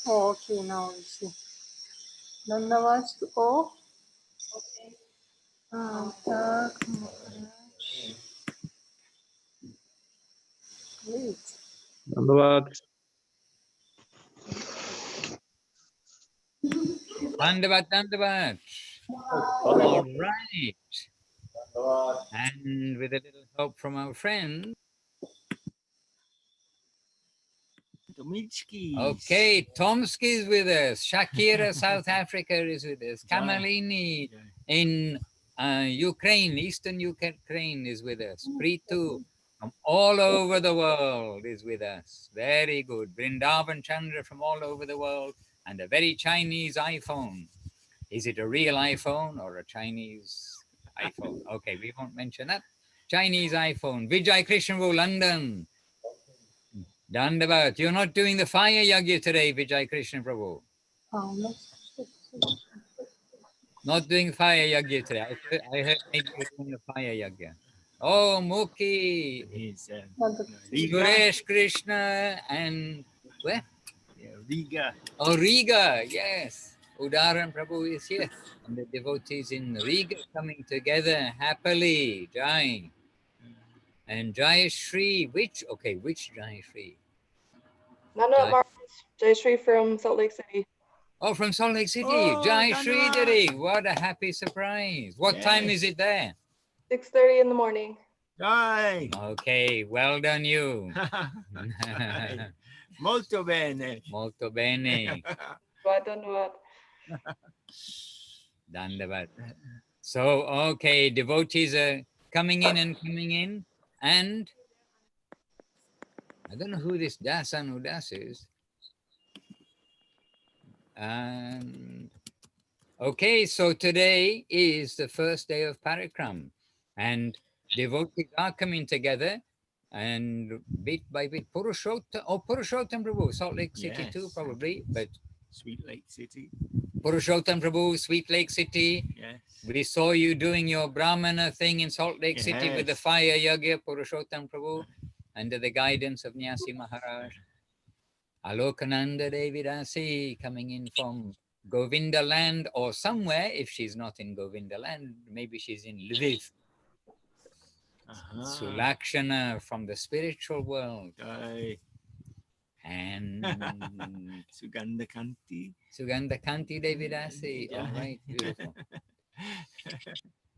Okay, now we see. Dandavad to all. Tak, Maharaj. Great. Dandavad. Dandavat, Dandavat. All right. And with a little help from our friend. Okay, Tomsky is with us. Shakira, South Africa is with us. Kamalini in Ukraine, Eastern Ukraine is with us. Pritu from all over the world is with us. Very good. Vrindavan Chandra from all over the world. And a very Chinese iPhone. Is it a real iPhone or a Chinese iPhone? Okay, we won't mention that. Chinese iPhone. Vijay Krishnavo, London. Dandavat. You're not doing the fire yagya today, Vijay Krishna Prabhu. Not doing fire yagya today. I heard maybe you're doing the fire yagya. Oh, Mukhi. Suresh Krishna and where? Riga. Oh, Riga, yes. Udaran Prabhu is here. And the devotees in Riga coming together happily. Jai. And Jai Shri, which Jai Shri? Nana Jai Shri from Salt Lake City. Oh, from Salt Lake City. Oh, Jai Shri Diri. What a happy surprise. What time is it there? 6:30 in the morning. Jai. Okay, well done you. Molto bene. Molto bene. Dandavat. So, okay, devotees are coming in, and I don't know who this Das Anudas is. Okay, so today is the first day of parikrama, and devotees are coming together, and bit by bit, Purushottam Prabhu, Salt Lake City too, probably, but Sweet Lake City. Purushottam Prabhu, Sweet Lake City. Yes. We saw you doing your Brahmana thing in Salt Lake City with the fire yagya, Purushottam Prabhu, under the guidance of Manasi Maharaj. Alokananda Devi Dasi coming in from Govinda land or somewhere. If she's not in Govinda land, maybe she's in Lviv. Sulakshana from the spiritual world. And Sugandha Kanti Devi Dasi. All right, beautiful.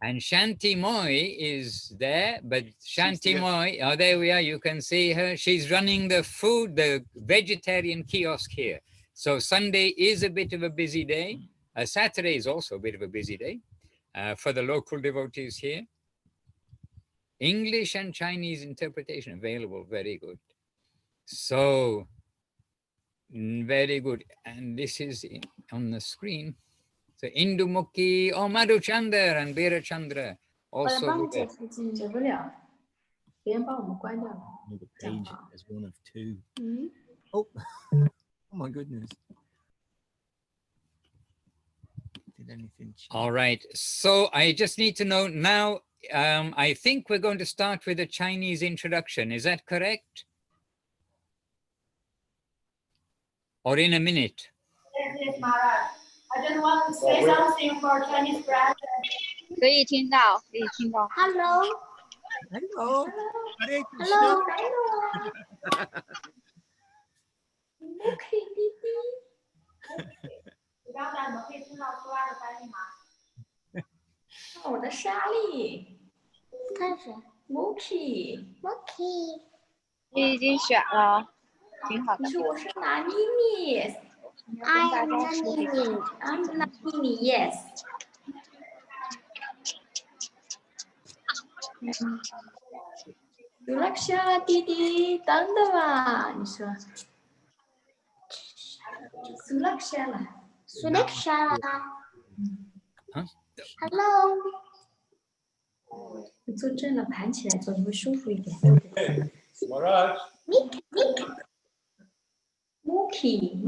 And Shanti Moy is there, but Shanti Moy, oh, there we are, you can see her. She's running the food, the vegetarian kiosk here. So Sunday is a bit of a busy day. Saturday is also a bit of a busy day for the local devotees here. English and Chinese interpretation available, very good. So, very good. And this is on the screen. So Indumukhi, oh, Madhu Chandra and Veera Chandra also with it. Another page is one of two. Oh, oh my goodness. Did anything change? All right. So I just need to know now, I think we're going to start with a Chinese introduction. Is that correct? Or in a minute? Yes, Maharaj. I just want to say something for Chinese brothers. 可以听到，可以听到。Hello. Hello. Hello. Hello. Hello. Okay, 弟弟。你刚才你们可以听到说话的声音吗？我的莎莉。看谁 ？Mookie。你已经选了，挺好的。你说我是拿妮妮。I'm Nandini. I'm Nandini, yes. Sulaksha 弟弟，等等吧，你说。Sulaksha 了。Sulaksha 了。Hello。你坐正了，盘起来坐，你会舒服一点。Maharaj. Mookie.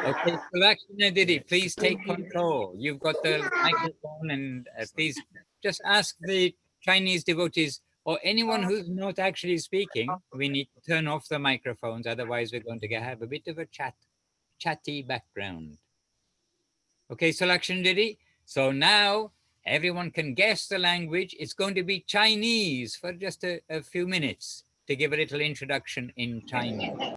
Okay, Sulakshana Didi, please take control. You've got the microphone and please just ask the Chinese devotees or anyone who's not actually speaking, we need to turn off the microphones. Otherwise, we're going to have a bit of a chatty background. Okay, so Lakshandari. So now everyone can guess the language. It's going to be Chinese for just a few minutes to give a little introduction in Chinese.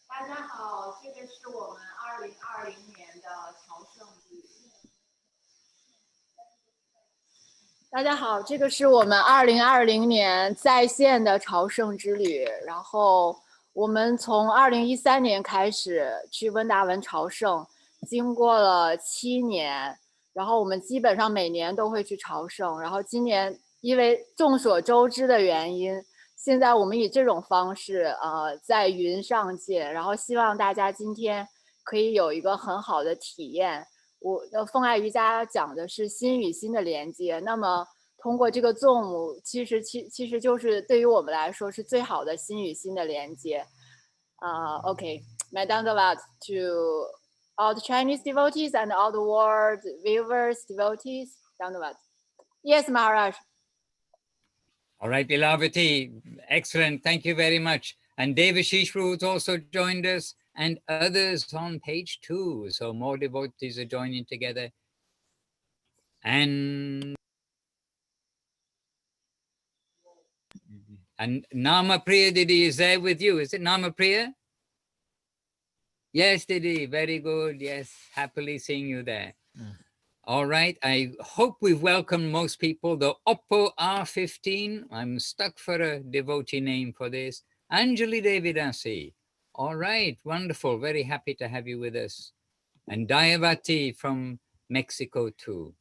大家好，这个是我们2020年的朝圣之旅。大家好，这个是我们2020年在线的朝圣之旅。然后我们从2013年开始去温达文朝圣，经过了7年，然后我们基本上每年都会去朝圣。然后今年因为众所周知的原因，现在我们以这种方式在云上见，然后希望大家今天可以有一个很好的体验。我的风爱瑜伽讲的是心与心的连接，那么通过这个Zoom，其实就是对于我们来说是最好的心与心的连接。Okay, Madhusudan to all the Chinese devotees and all the world viewers, devotees. Madhusudan. Yes, Maharaj. All right, Lilavati, excellent. Thank you very much. And Devashish Ruth also joined us, and others on page 2. So more devotees are joining together. And Nama Priya Didi is there with you. Is it Nama Priya? Yes, Didi. Very good. Yes, happily seeing you there. All right. I hope we've welcomed most people. The Oppo R15. I'm stuck for a devotee name for this. Anjali Devidasi. All right. Wonderful. Very happy to have you with us. And Dayavati from Mexico too.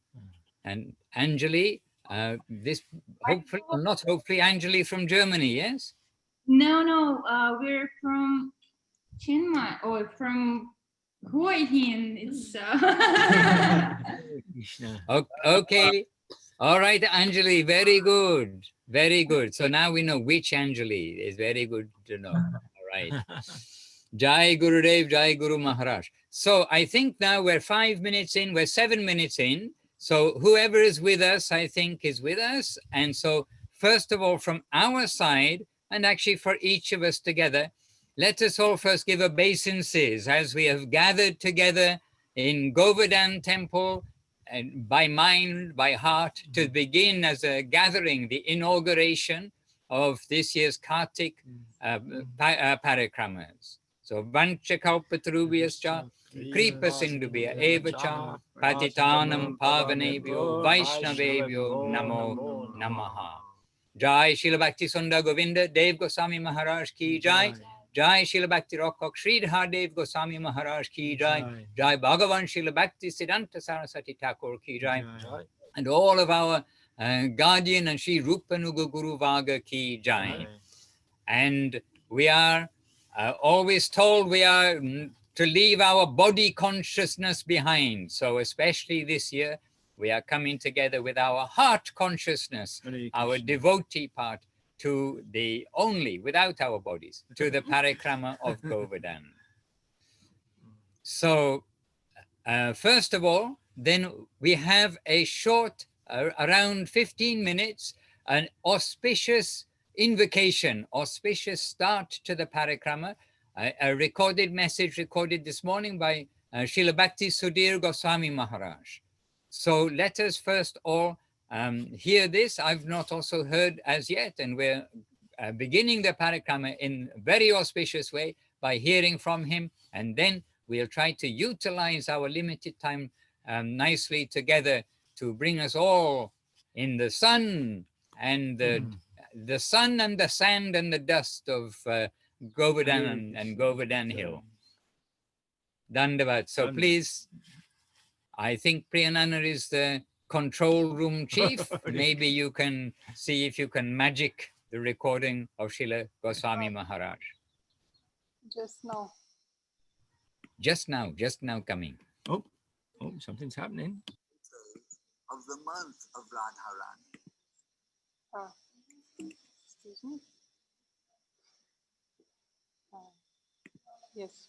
And Anjali, Anjali from Germany, yes? No, we're from Chiang Mai or from Hue Hin. It's Okay. All right, Anjali, very good. Very good. So now we know which Anjali. Is very good to know. All right. Jai Gurudev, Jai Guru Maharaj. So I think now we're 5 minutes in, we're 7 minutes in. So whoever is with us, I think, is with us. And so first of all, from our side, and actually for each of us together, let us all first give obeisances as we have gathered together in Govardhan temple, and by mind, by heart, to begin as a gathering, the inauguration of this year's Kartik parikramas. So Vanchakalpatarubhyascha Kripa Sindhubhya Evacha Patitanam Pavanebhyo Vaishnavebhyo Namo Namaha. Jai Srila Bhakti Sunda Govinda Dev Goswami Maharaj Ki Jai. Jai Srila Bhakti Rockok Sridhar Dev Goswami Maharaj Ki Jai. Jai Bhagavan Srila Bhakti Siddhanta Saraswati Thakur Ki Jai. And all of our guardian and Sri Rupa Nuga Guru Vaga Ki Jai. And we are always told we are to leave our body consciousness behind. So especially this year, we are coming together with our heart consciousness, our devotee part, to the only, without our bodies, to the parikrama of Govardhan. So first of all, then we have a short, around 15 minutes, an auspicious invocation, auspicious start to the parikrama, a recorded message recorded this morning by Srila Bhakti Sudhir Goswami Maharaj. So let us first all hear this. I've not also heard as yet, and we're beginning the parikrama in a very auspicious way by hearing from him, and then we'll try to utilize our limited time nicely together to bring us all in the sun and the sun and the sand and the dust of Govardhan and Govardhan Hill. Dandavad. So please, I think Priyanana is the control room chief. Maybe you can see if you can magic the recording of Srila Goswami Maharaj. Just now. Just now coming. Oh, something's happening. Of the month of Radharani. Excuse me. Yes.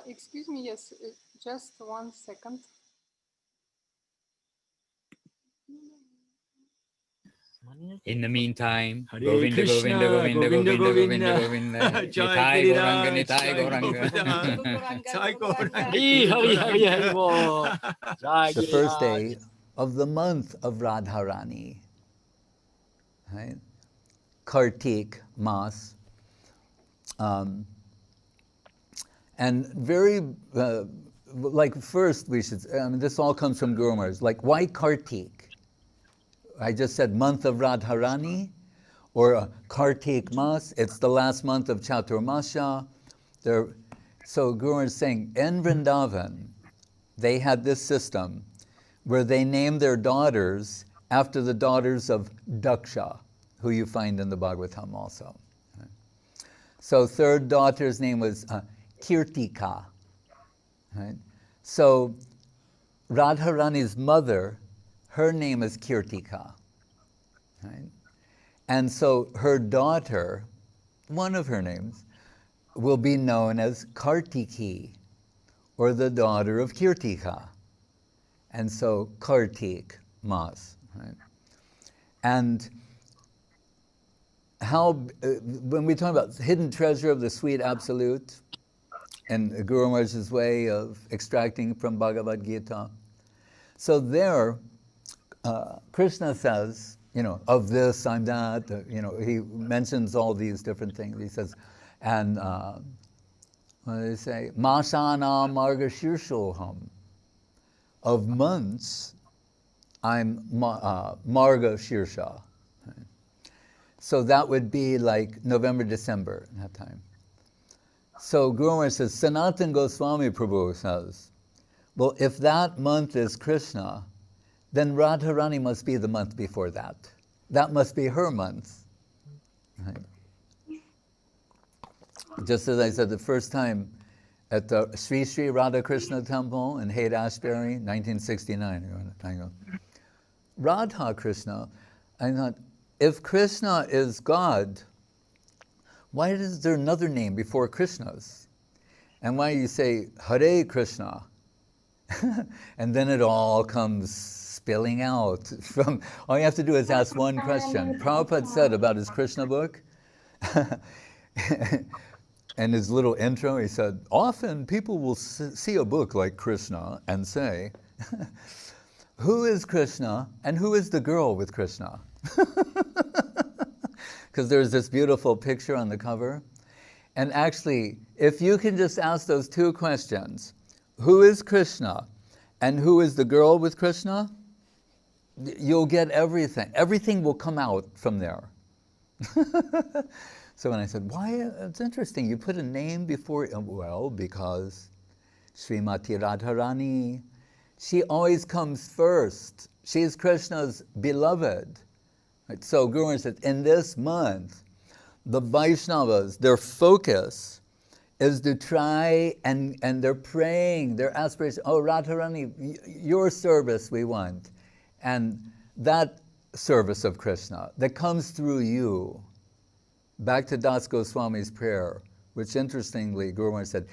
Excuse me, yes, just 1 second. In the meantime, Hare Govinda, Krishna, Govinda, Govinda, Govinda, Govinda, Govinda. Govinda, Jai Nitai Gauranga, Giriraj, Nitai Jai Gauranga. Govardhan, Jai Govardhan, Hari, Hari, Hari, Hari, Bo. Jai The first Giriraj. day of the month of Radharani, right? Kartik Mas. And very, like first we should, this all comes from Guru Maharaj, like why Kartik? I just said month of Radharani, or Kartik Mas, it's the last month of Chaturmasha. So Guru Maharaj is saying, in Vrindavan, they had this system where they named their daughters after the daughters of Daksha, who you find in the Bhagavatam also. So third daughter's name was Kirtika. Right? So Radharani's mother, her name is Kirtika. Right? And so her daughter, one of her names, will be known as Kartiki, or the daughter of Kirtika. And so Kartik Mas. Right? And how, when we talk about hidden treasure of the sweet absolute, and Guru Maharaj's way of extracting from Bhagavad Gita, so there, Krishna says, of this, I'm that, he mentions all these different things. He says, and what do they say? Masana Marga Shirshoham. Of months, I'm Marga Shirsha. So that would be like November, December, that time. So Guru Maharaj says, Sanatana Goswami Prabhu says, well, if that month is Krishna, then Radharani must be the month before that. That must be her month. Right? Just as I said the first time at the Sri Sri Radha Krishna Temple in Haight-Ashbury, 1969. I go, Radha Krishna, I thought, if Krishna is God, why is there another name before Krishna's? And why do you say Hare Krishna? And then it all comes spilling out. From all you have to do is ask one question. Prabhupada said about his Krishna book, and his little intro, he said, often people will see a book like Krishna and say, who is Krishna and who is the girl with Krishna? Because there's this beautiful picture on the cover. And actually, if you can just ask those two questions, who is Krishna and who is the girl with Krishna, you'll get everything. Everything will come out from there. So when I said, why, it's interesting, you put a name before, well, because Srimati Radharani, she always comes first. She's Krishna's beloved. Right? So Guru Maharaj said, in this month, the Vaishnavas, their focus is to try, and they're praying, their aspiration, oh Radharani, your service we want. And that service of Krishna that comes through you, back to Das Goswami's prayer, which interestingly, Guru Maharaj said,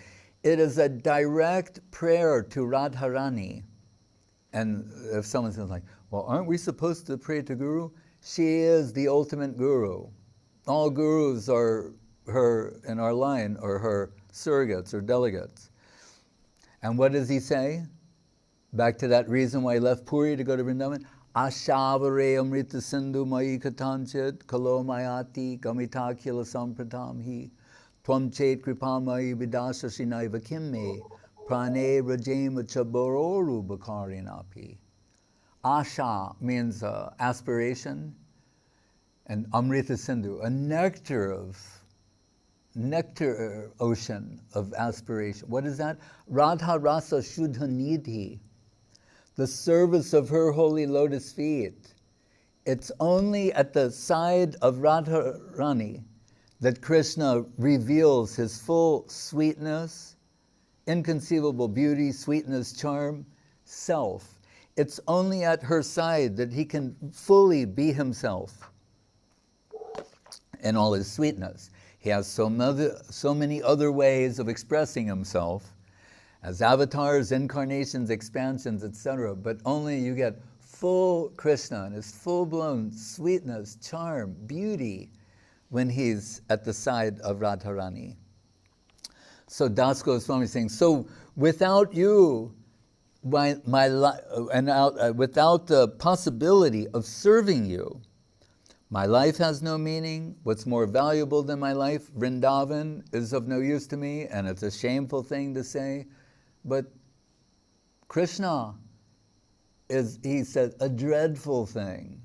it is a direct prayer to Radharani. And if someone says like, well, aren't we supposed to pray to Guru? She is the ultimate Guru. All Gurus are her, in our line, or her surrogates or delegates. And what does he say? Back to that reason why he left Puri to go to Vrindavan. Ashavare amrita sindhu mai katanchit kalo mayati gamitakila sampratam hi tvam chet kripamai vidasashinaiva kimme prane rajema chabororu bakarinapi. Asha means aspiration, and amrita sindhu, a nectar ocean of aspiration. What is that? Radha rasa shuddha nidhi, the service of her holy lotus feet. It's only at the side of Radharani that Krishna reveals his full sweetness, inconceivable beauty, sweetness, charm, self. It's only at her side that he can fully be himself in all his sweetness. He has so many other ways of expressing himself as avatars, incarnations, expansions, etc. But only you get full Krishna and his full-blown sweetness, charm, beauty when he's at the side of Radharani. So Das Goswami is saying, so without you, without the possibility of serving you, my life has no meaning. What's more valuable than my life? Vrindavan is of no use to me, and it's a shameful thing to say. But Krishna is, he said, a dreadful thing.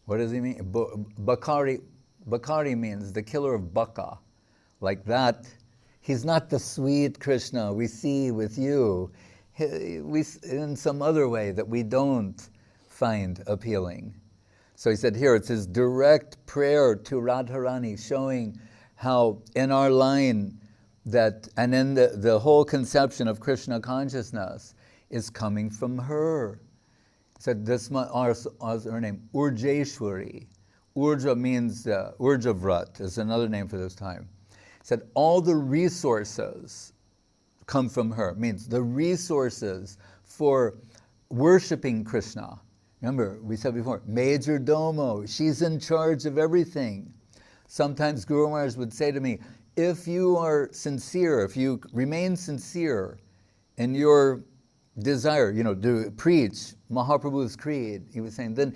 What does he mean? Bakari means the killer of Baka. Like that, he's not the sweet Krishna we see with you. In some other way that we don't find appealing. So he said here, it's his direct prayer to Radharani, showing how in our line that, and in the whole conception of Krishna consciousness is coming from her. He said this was her name, Urjeshwari. Urja means, Urjavrat is another name for this time. He said all the resources come from her, means the resources for worshiping Krishna. Remember, we said before, Major Domo, she's in charge of everything. Sometimes Guru Maharaj would say to me, if you are sincere, if you remain sincere in your desire, to preach Mahaprabhu's creed, he was saying, then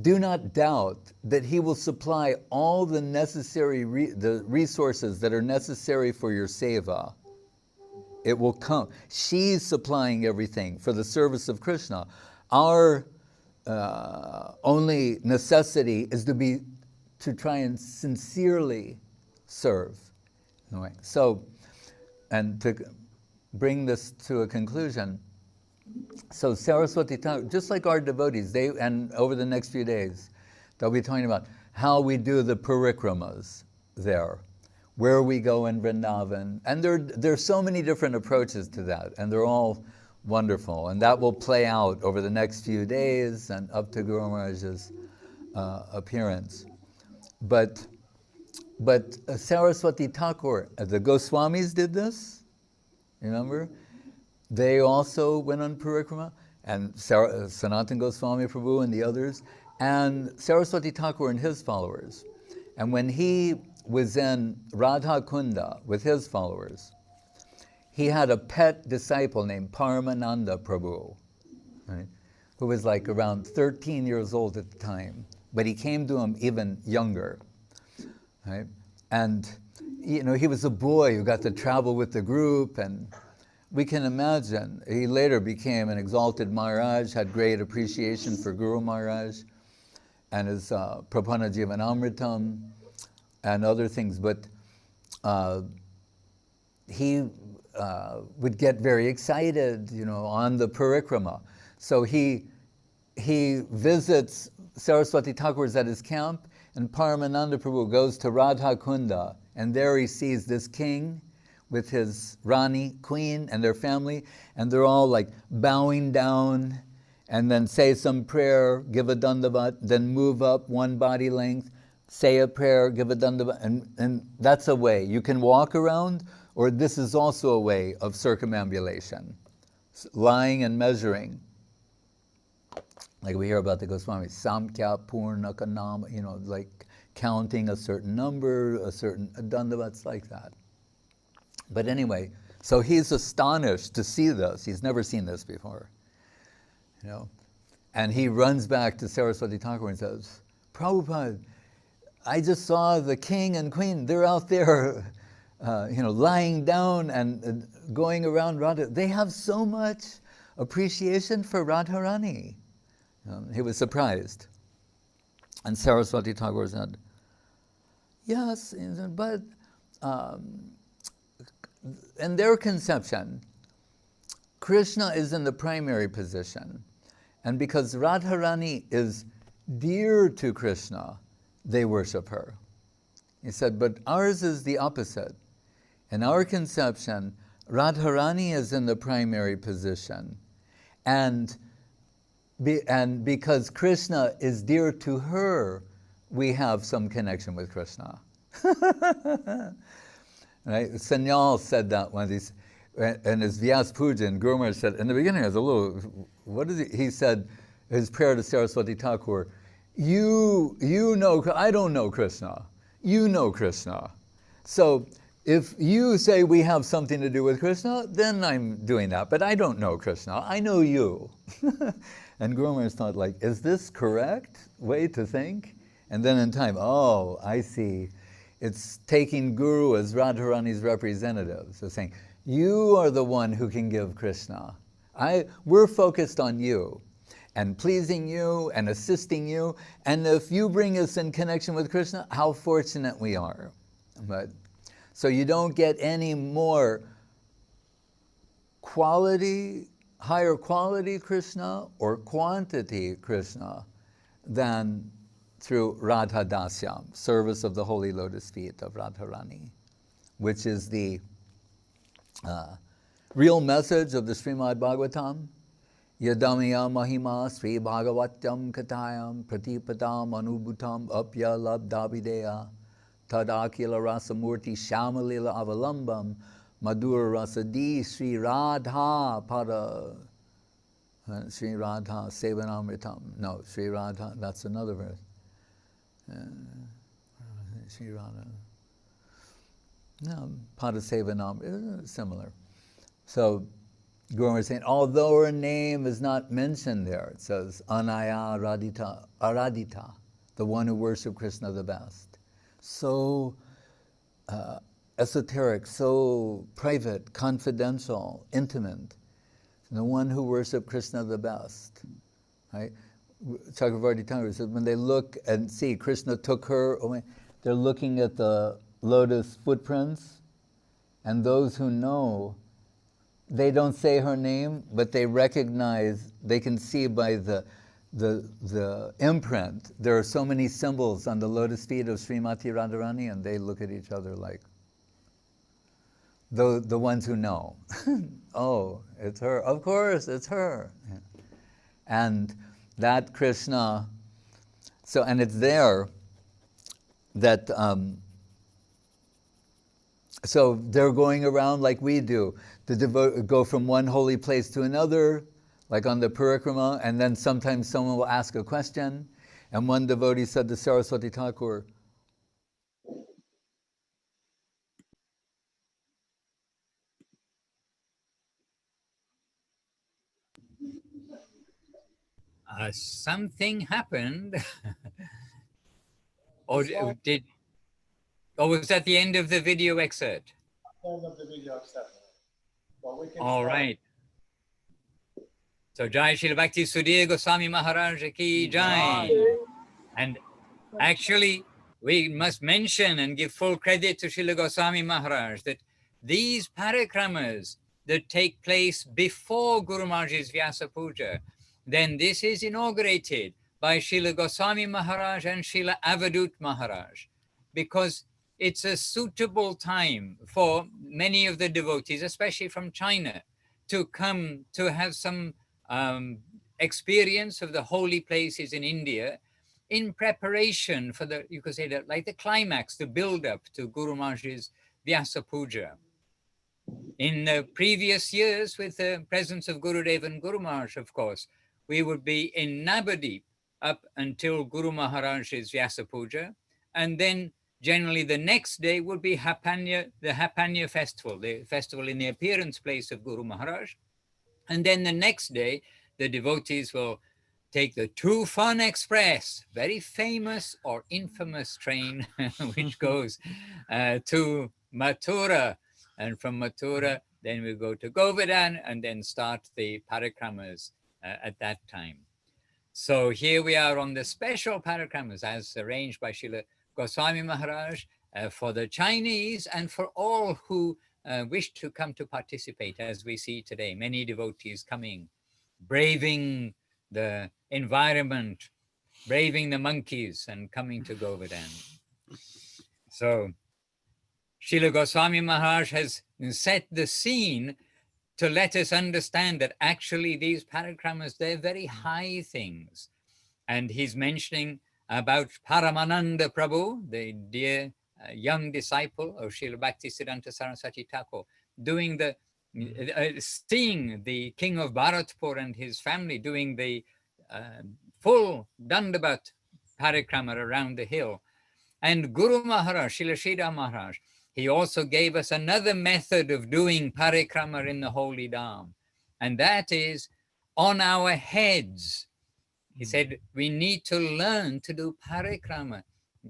do not doubt that he will supply all the necessary, the resources that are necessary for your seva. It will come. She's supplying everything for the service of Krishna. Our only necessity is to try and sincerely serve. Anyway, so, and to bring this to a conclusion, so Saraswati Thakur, just like our devotees, and over the next few days, they'll be talking about how we do the parikramas there, where we go in Vrindavan, and there's so many different approaches to that, and they're all wonderful, and that will play out over the next few days and up to Guru Maharaj's appearance. But Saraswati Thakur, the Goswamis did this, remember? They also went on parikrama, and Sanatana Goswami Prabhu and the others, and Saraswati Thakur and his followers. And when he was in Radha Kunda with his followers, he had a pet disciple named Paramananda Prabhu, right, who was like around 13 years old at the time, but he came to him even younger, right? And he was a boy who got to travel with the group, and we can imagine, he later became an exalted Maharaj, had great appreciation for Guru Maharaj and his Prapana Jivanamritam and other things, but he would get very excited, on the parikrama. So he visits Saraswati Thakur's at his camp, and Paramananda Prabhu goes to Radha Kunda, and there he sees this king with his Rani, queen, and their family, and they're all like bowing down, and then say some prayer, give a dandavat, then move up one body length, say a prayer, give a dandavat, and that's a way. You can walk around, or this is also a way of circumambulation, lying and measuring. Like we hear about the Goswami, Samkhya Purna Kanama, like counting a certain number, a certain dandavats like that. But anyway, so he's astonished to see this. He's never seen this before, And he runs back to Saraswati Thakur and says, Prabhupada, I just saw the king and queen. They're out there, lying down and going around Radha. They have so much appreciation for Radharani. He was surprised. And Saraswati Thakur said, yes, but in their conception, Krishna is in the primary position. And because Radharani is dear to Krishna, they worship her. He said, but ours is the opposite. In our conception, Radharani is in the primary position. And because Krishna is dear to her, we have some connection with Krishna. Right? Sanyal said that when in his Vyas Puja, and Guru Maharaj said, in the beginning, it was a little, what is he said, his prayer to Saraswati Thakur, you know, I don't know Krishna, you know Krishna. So if you say we have something to do with Krishna, then I'm doing that, but I don't know Krishna, I know you. And Guru Maharaj thought, like, is this correct way to think? And then in time, oh, I see. It's taking Guru as Radharani's representative. So saying, you are the one who can give Krishna. We're focused on you and pleasing you and assisting you. And if you bring us in connection with Krishna, how fortunate we are. But so you don't get any more higher quality Krishna or quantity Krishna than through Radha Dasyam, service of the holy lotus feet of Radharani, which is the real message of the Srimad Bhagavatam. Yadamya mahima Sri Bhagavatam katayam pratipadam anubhutam apya labdavideya tadakila rasamurti shamalila avalambam madhura rasadi Sri Radha pada Sri Radha sevanamritam. No, Sri Radha, that's another verse. Sri Radha. No, pada sevanam, similar. So Guru is saying, although her name is not mentioned there, it says Anaya Aradita, the one who worshipped Krishna the best. So esoteric, so private, confidential, intimate. The one who worshipped Krishna the best. Right? Chakravarti Thakur says, when they look and see Krishna took her away, they're looking at the lotus footprints, and those who know, they don't say her name, but they recognize, they can see by the imprint. There are so many symbols on the lotus feet of Srimati Radharani, and they look at each other like, the ones who know. Oh, it's her. Of course, it's her. And that Krishna, so, and it's there that, so they're going around like we do. The go from one holy place to another, like on the parikrama, and then sometimes someone will ask a question. And one devotee said to Saraswati Thakur, something happened. Or was that the end of the video excerpt? End of the video excerpt. Well, we can All right. So Jai Srila Bhakti Sudhir Goswami Maharaja ki Jai. And actually, we must mention and give full credit to Srila Goswami Maharaj that these parikramas that take place before Guru Maharaj's Vyasa Puja, then this is inaugurated by Srila Goswami Maharaj and Srila Avadut Maharaj, because it's a suitable time for many of the devotees, especially from China, to come to have some experience of the holy places in India in preparation for the, you could say that, like the climax, the build-up to Guru Maharaj's Vyasa Puja. In the previous years, with the presence of Gurudev and Guru Maharaj, of course, we would be in Navadip up until Guru Maharaj's Vyasa Puja, and then generally the next day would be Hapanya, the Hapanya festival, the festival in the appearance place of Guru Maharaj. And then the next day, the devotees will take the Tufan Express, very famous or infamous train, which goes to Mathura. And from Mathura, then we go to Govardhan and then start the parikramas at that time. So here we are on the special parikramas as arranged by Srila Goswami Maharaj for the Chinese and for all who wish to come to participate, as we see today, many devotees coming, braving the environment, braving the monkeys and coming to Govardhan. So Srila Goswami Maharaj has set the scene to let us understand that actually these parikramas, they're very high things. And he's mentioning about Paramananda Prabhu, the dear young disciple of Srila Bhaktisiddhanta Saraswati Thakur, doing the, seeing the king of Bharatpur and his family doing the full Dandavat parikrama around the hill. And Guru Maharaj, Srila Sridhar Maharaj, he also gave us another method of doing parikrama in the holy dham. And that is on our heads. He said, we need to learn to do parikrama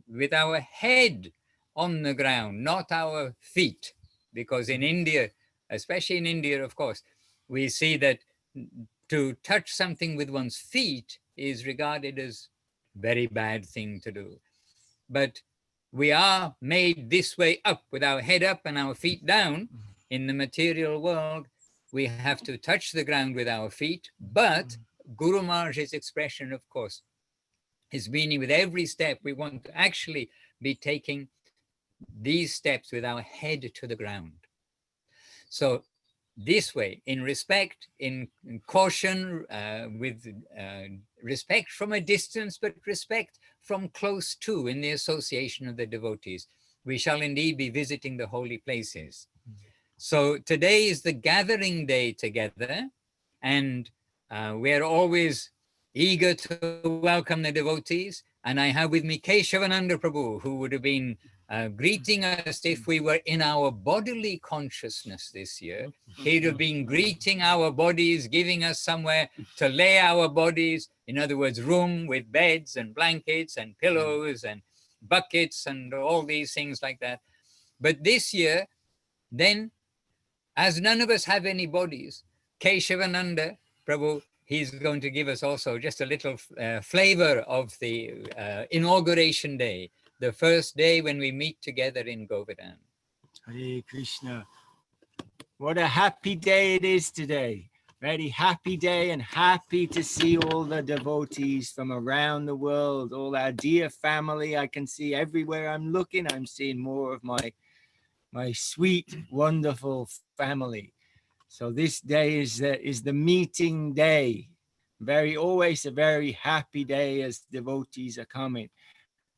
with our head on the ground, not our feet. Because in India, especially in India, of course, we see that to touch something with one's feet is regarded as a very bad thing to do. But we are made this way up, with our head up and our feet down. In the material world, we have to touch the ground with our feet. But Guru Maharaj's expression, of course, his meaning with every step, we want to actually be taking these steps with our head to the ground. So this way, in respect, in caution, with respect from a distance, but respect from close to, in the association of the devotees, we shall indeed be visiting the holy places. So today is the gathering day together, and we're always eager to welcome the devotees. And I have with me Keshavananda Prabhu, who would have been greeting us if we were in our bodily consciousness this year. He'd have been greeting our bodies, giving us somewhere to lay our bodies. In other words, room with beds and blankets and pillows and buckets and all these things like that. But this year, then, as none of us have any bodies, Keshavananda Prabhu, he's going to give us also just a little flavor of the inauguration day, the first day when we meet together in Govardhan. Hare Krishna. What a happy day it is today. Very happy day, and happy to see all the devotees from around the world, all our dear family. I can see everywhere I'm looking, I'm seeing more of my sweet, wonderful family. So this day is the meeting day. Always a very happy day as devotees are coming.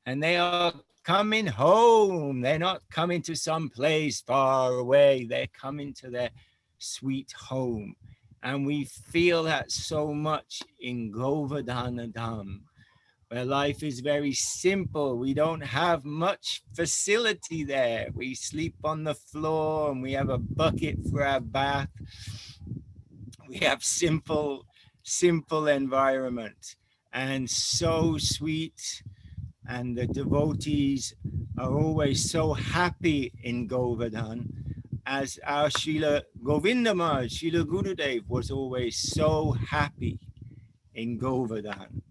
And they are coming home. They're not coming to some place far away. They're coming to their sweet home. And we feel that so much in Govardhan Dham, where life is very simple. We don't have much facility there. We sleep on the floor and we have a bucket for our bath. We have simple environment, and so sweet. And the devotees are always so happy in Govardhan, as our Srila Govinda Maharaja, Srila Gurudev was always so happy in Govardhan.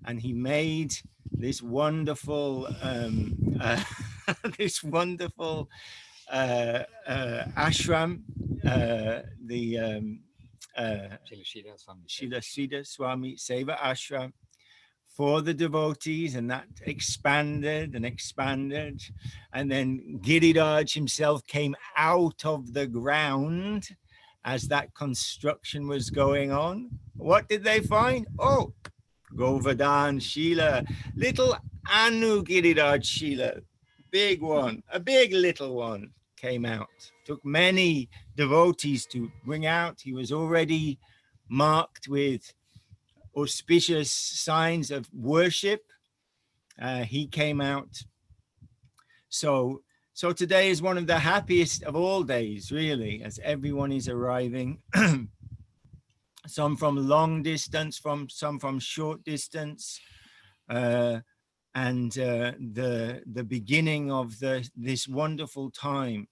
And he made this wonderful ashram, Srila Sridhar Swami Seva Ashram for the devotees, and that expanded and expanded. And then Giriraj himself came out of the ground as that construction was going on. What did they find? Oh, Govardhan Shila, little Anugiriraj Shila, big one, a big little one came out. Took many devotees to bring out. He was already marked with auspicious signs of worship. He came out. So today is one of the happiest of all days, really, as everyone is arriving. Some from long distance, some from short distance, and the beginning of this wonderful time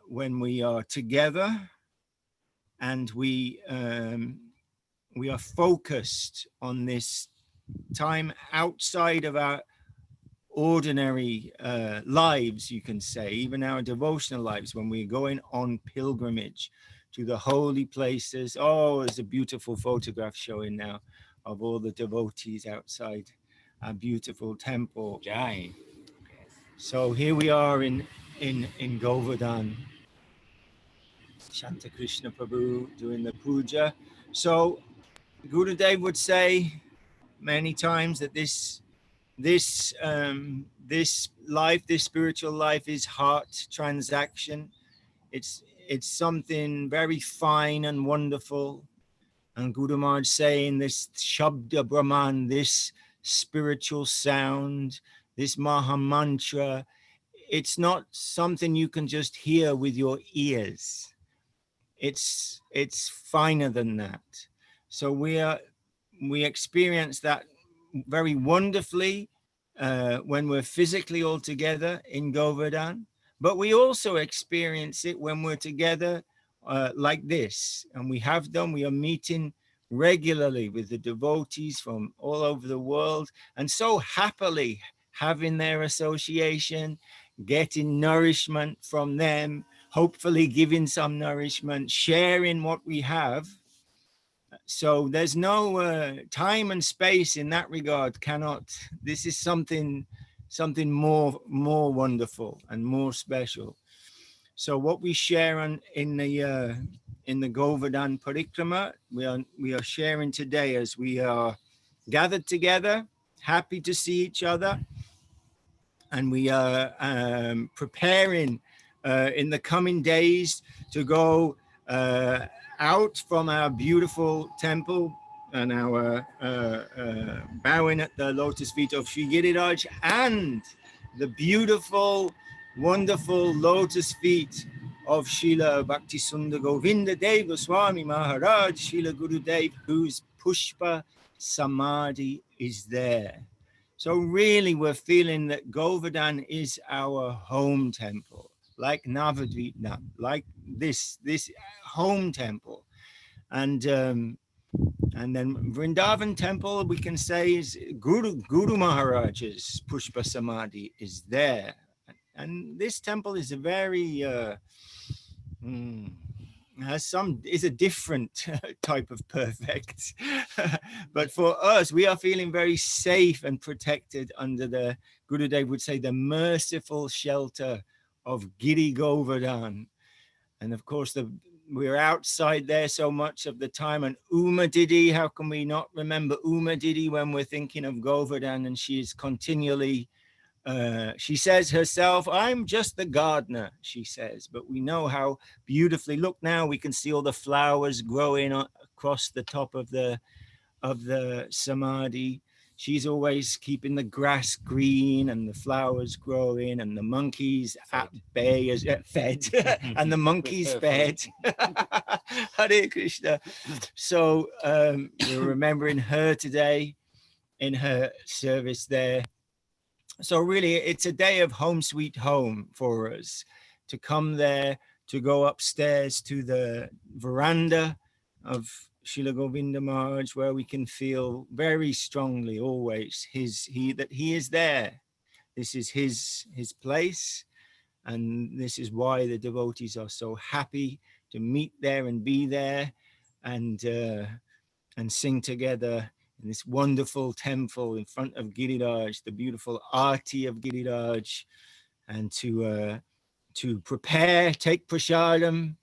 when we are together and we are focused on this time outside of our ordinary lives, you can say, even our devotional lives, when we're going on pilgrimage to the holy places. Oh, there's a beautiful photograph showing now of all the devotees outside our beautiful temple. Jai. So here we are in Govardhan. Shanta Krishna Prabhu doing the puja. So Gurudev would say many times that this life, this spiritual life, is heart transaction. It's something very fine and wonderful. And Guru Maharaj saying this Shabda Brahman, this spiritual sound, this Maha Mantra, it's not something you can just hear with your ears. It's finer than that. So we experience that very wonderfully when we're physically all together in Govardhan, but we also experience it when we're together like this, and we have done. We are meeting regularly with the devotees from all over the world, and so happily having their association, getting nourishment from them, hopefully giving some nourishment, sharing what we have. So there's no time and space in that regard. This is something more wonderful and more special. So what we share in the Govardhan parikrama, we are sharing today as we are gathered together, happy to see each other, and we are preparing in the coming days to go out from our beautiful temple and our bowing at the lotus feet of Sri Giriraj and the beautiful, wonderful lotus feet of Srila Bhakti Sundar Govinda Goswami Maharaj, Srila Gurudev, whose pushpa-samadhi is there. So really we're feeling that Govardhan is our home temple, like Navadvip, like this home temple. And then Vrindavan temple, we can say, is Guru Maharaj's pushpa-samadhi is there. And this temple is a very is a different type of perfect. But for us, we are feeling very safe and protected under the, Gurudev would say, the merciful shelter of Giri Govardhan. And of course, we're outside there so much of the time. And Uma Didi, how can we not remember Uma Didi when we're thinking of Govardhan? And she is continually, she says herself, I'm just the gardener, she says, but we know how beautifully, look now, we can see all the flowers growing across the top of the Samadhi. She's always keeping the grass green and the flowers growing and the monkeys at bay, fed, and the monkeys fed. Hare Krishna. So we're remembering her today in her service there. So really, it's a day of home sweet home for us to come there, to go upstairs to the veranda of Srila Govinda Maharaj, where we can feel very strongly always that he is there. This is his place, and this is why the devotees are so happy to meet there and be there and sing together in this wonderful temple in front of Giriraj, the beautiful arti of Giriraj, and to prepare, take prasadam,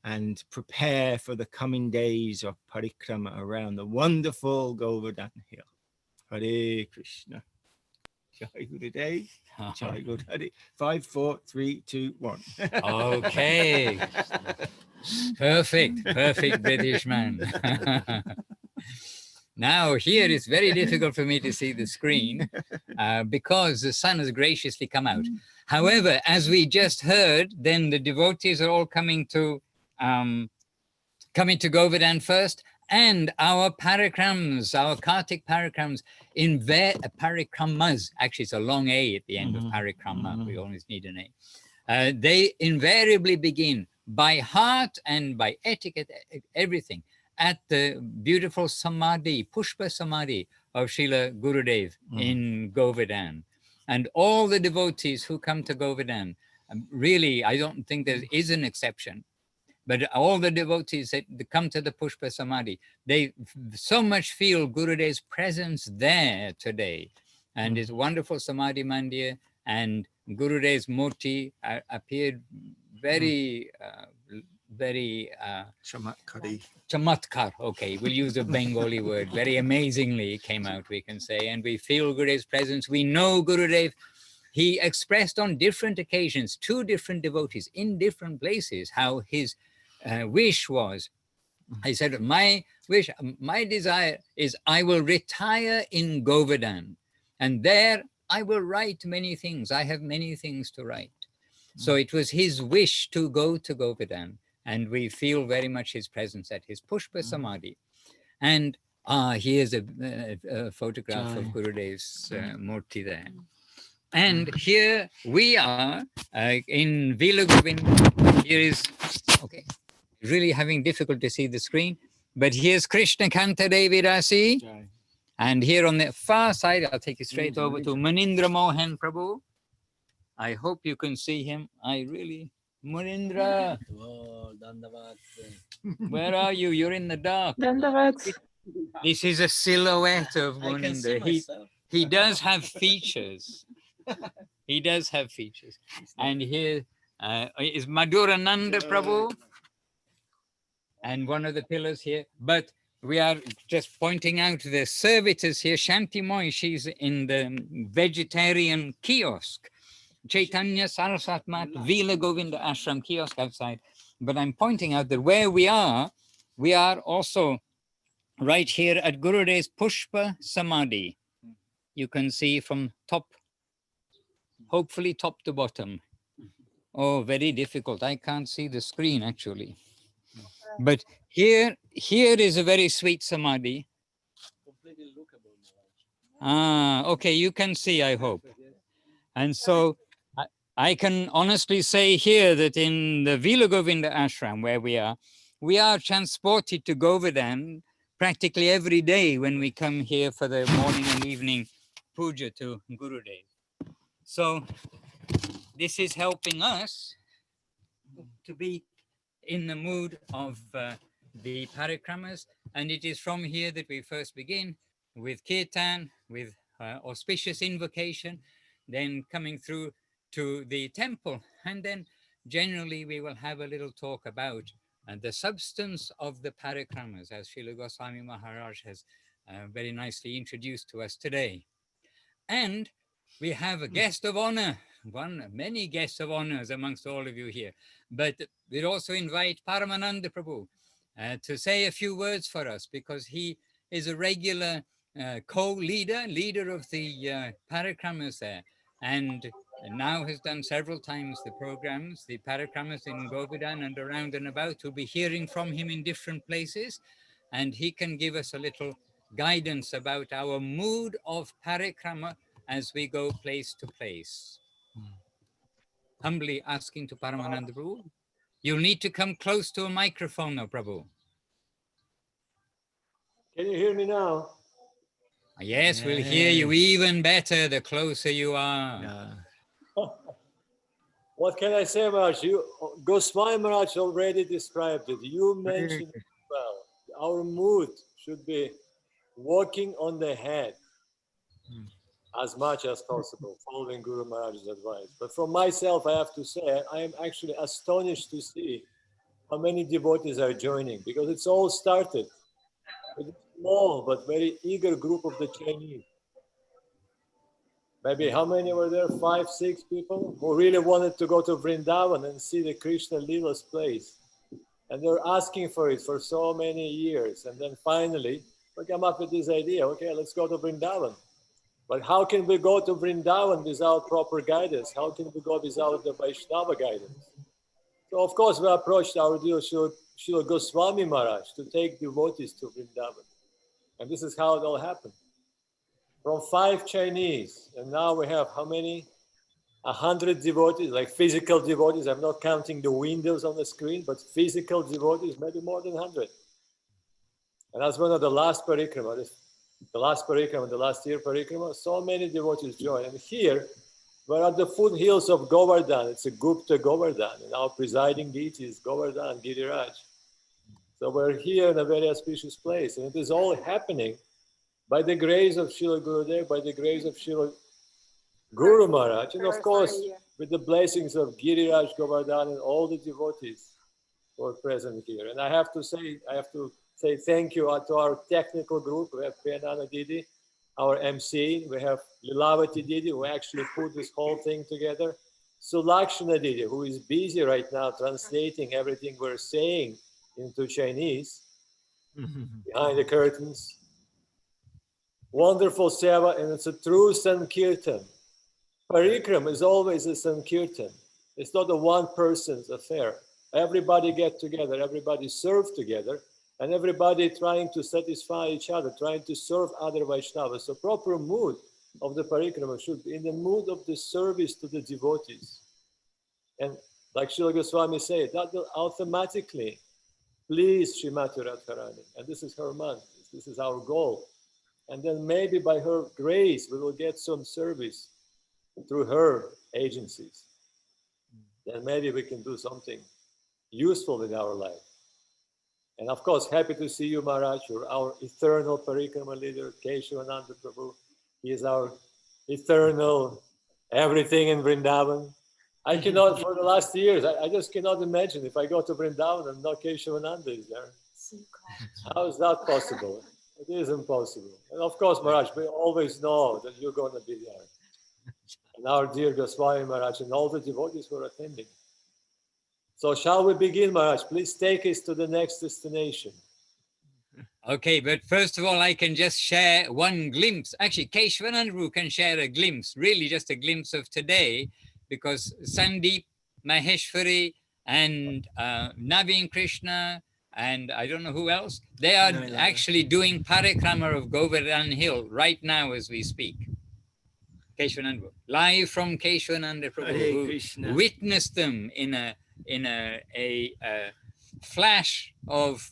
and prepare for the coming days of parikrama around the wonderful Govardhan hill. Hare Krishna. Jai Gurudev. Jai Gurudev. 5, 4, 3, 2, 1. Okay. Perfect British man. Now here it's very difficult for me to see the screen because the sun has graciously come out. However, as we just heard, then the devotees are all coming to Govardhan first, and our parikrams, our Kartik parikrams, parikramas, actually it's a long A at the end of parikrama, we always need an A. They invariably begin by heart and by etiquette, everything, at the beautiful samadhi, pushpa-samadhi of Srila Gurudev in Govardhan. And all the devotees who come to Govardhan, really, I don't think there is an exception, but all the devotees that come to the pushpa-samadhi, they so much feel Gurudev's presence there today, and his wonderful samadhi mandir, and Gurudev's Murti appeared very, very chamatkar. Okay, we'll use a Bengali word. Very amazingly came out, we can say, and we feel Gurudev's presence. We know Gurudev. He expressed on different occasions, 2 different devotees in different places, how his wish was. I said, my wish, my desire is I will retire in Govardhan, and there I will write many things. I have many things to write. So it was his wish to go to Govardhan, and we feel very much his presence at his pushpa-samadhi. And here's a photograph of Gurudev's Murti there. And here we are in Vila Govinda. Here is, okay, really having difficulty to see the screen, but here's Krishna Kanta Devi Rasi. And here on the far side, I'll take you straight over to Manindra Mohan Prabhu. I hope you can see him. Manindra, where are you? You're in the dark. This is a silhouette of Manindra. He does have features. He does have features. And here is Madhurananda Prabhu, and one of the pillars here. But we are just pointing out the servitors here. Shanti Moy, she's in the vegetarian kiosk. Chaitanya Saraswat Mat, Vila Govinda Ashram kiosk outside. But I'm pointing out that where we are also right here at Gurudev's pushpa-samadhi. You can see from top, hopefully top to bottom. Oh, very difficult. I can't see the screen actually. But here is a very sweet samadhi. Okay, you can see, I hope. And so I can honestly say here that in the Vila Govinda ashram where we are transported to Govardhan practically every day when we come here for the morning and evening puja to Gurudev. So this is helping us to be in the mood of the parikramas, and it is from here that we first begin with kirtan, with auspicious invocation, then coming through to the temple, and then generally we will have a little talk about the substance of the parikramas, as Srila Goswami Maharaj has very nicely introduced to us today. And we have a guest of honor, many guests of honors amongst all of you here, but we'd also invite Paramananda Prabhu to say a few words for us, because he is a regular leader of the parikramas there, and now has done several times the programs, the parikramas in Govardhan and around and about. We'll be hearing from him in different places, and he can give us a little guidance about our mood of parikrama as we go place to place. Humbly asking to Paramananda Prabhu, you'll need to come close to a microphone now, Prabhu. Can you hear me now? Yes, we'll hear you even better the closer you are. What can I say, Maharaj? Goswami Maharaj already described it. You mentioned it well. Our mood should be walking on the head as much as possible, following Guru Maharaj's advice. But for myself, I have to say, I am actually astonished to see how many devotees are joining, because it's all started with a small but very eager group of the Chinese. Maybe how many were there? 5, 6 people who really wanted to go to Vrindavan and see the Krishna Leela's place. And they're asking for it for so many years. And then finally, we come up with this idea, okay, let's go to Vrindavan. But how can we go to Vrindavan without proper guidance? How can we go without the Vaishnava guidance? So of course we approached our dear Srila Goswami Maharaj to take devotees to Vrindavan. And this is how it all happened. From 5 Chinese, and now we have how many? 100 devotees, like physical devotees. I'm not counting the windows on the screen, but physical devotees, maybe more than 100. And that's one of the last parikrama, the last year parikrama, so many devotees joined. And here, we're at the foothills of Govardhan. It's a Gupta Govardhan, and our presiding deity is Govardhan, Giriraj. So we're here in a very auspicious place, and it is all happening by the grace of Srila Gurudev, by the grace of Srila Guru Maharaj, and of First course, year. with the blessings of Giriraj, Govardhan, and all the devotees who are present here. And I have to say thank you to our technical group. We have Penana Didi, our MC. We have Lilavati Didi, who actually put this whole thing together. Sulakshana Didi, who is busy right now translating everything we're saying into Chinese, behind the curtains. Wonderful seva, and it's a true Sankirtan. Parikrama is always a Sankirtan. It's not a one person's affair. Everybody get together, everybody serve together, and everybody trying to satisfy each other, trying to serve other Vaishnavas. So proper mood of the parikrama should be in the mood of the service to the devotees. And like Srila Goswami said, that will automatically please Srimati Radharani. And this is her month. This is our goal. And then maybe by her grace, we will get some service through her agencies. Then maybe we can do something useful with our life. And of course, happy to see you, Maharaj. You're our eternal parikrama leader, Keshavananda Prabhu. He is our eternal everything in Vrindavan. I cannot, for the last years, I just cannot imagine if I go to Vrindavan and not Keshavananda is there. How is that possible? It is impossible. And of course, Maharaj, we always know that you're going to be there. And our dear Goswami Maharaj and all the devotees who are attending. So shall we begin, Maharaj? Please take us to the next destination. Okay, but first of all, I can just share one glimpse. Actually, Keshavananda can share a glimpse, really just a glimpse of today, because Sandeep, Maheshwari, and Naveen Krishna, and I don't know who else, they are actually doing parikrama of Govardhan Hill right now as we speak. Keshavananda, live from Keshavananda Prabhu, who witnessed them in a flash of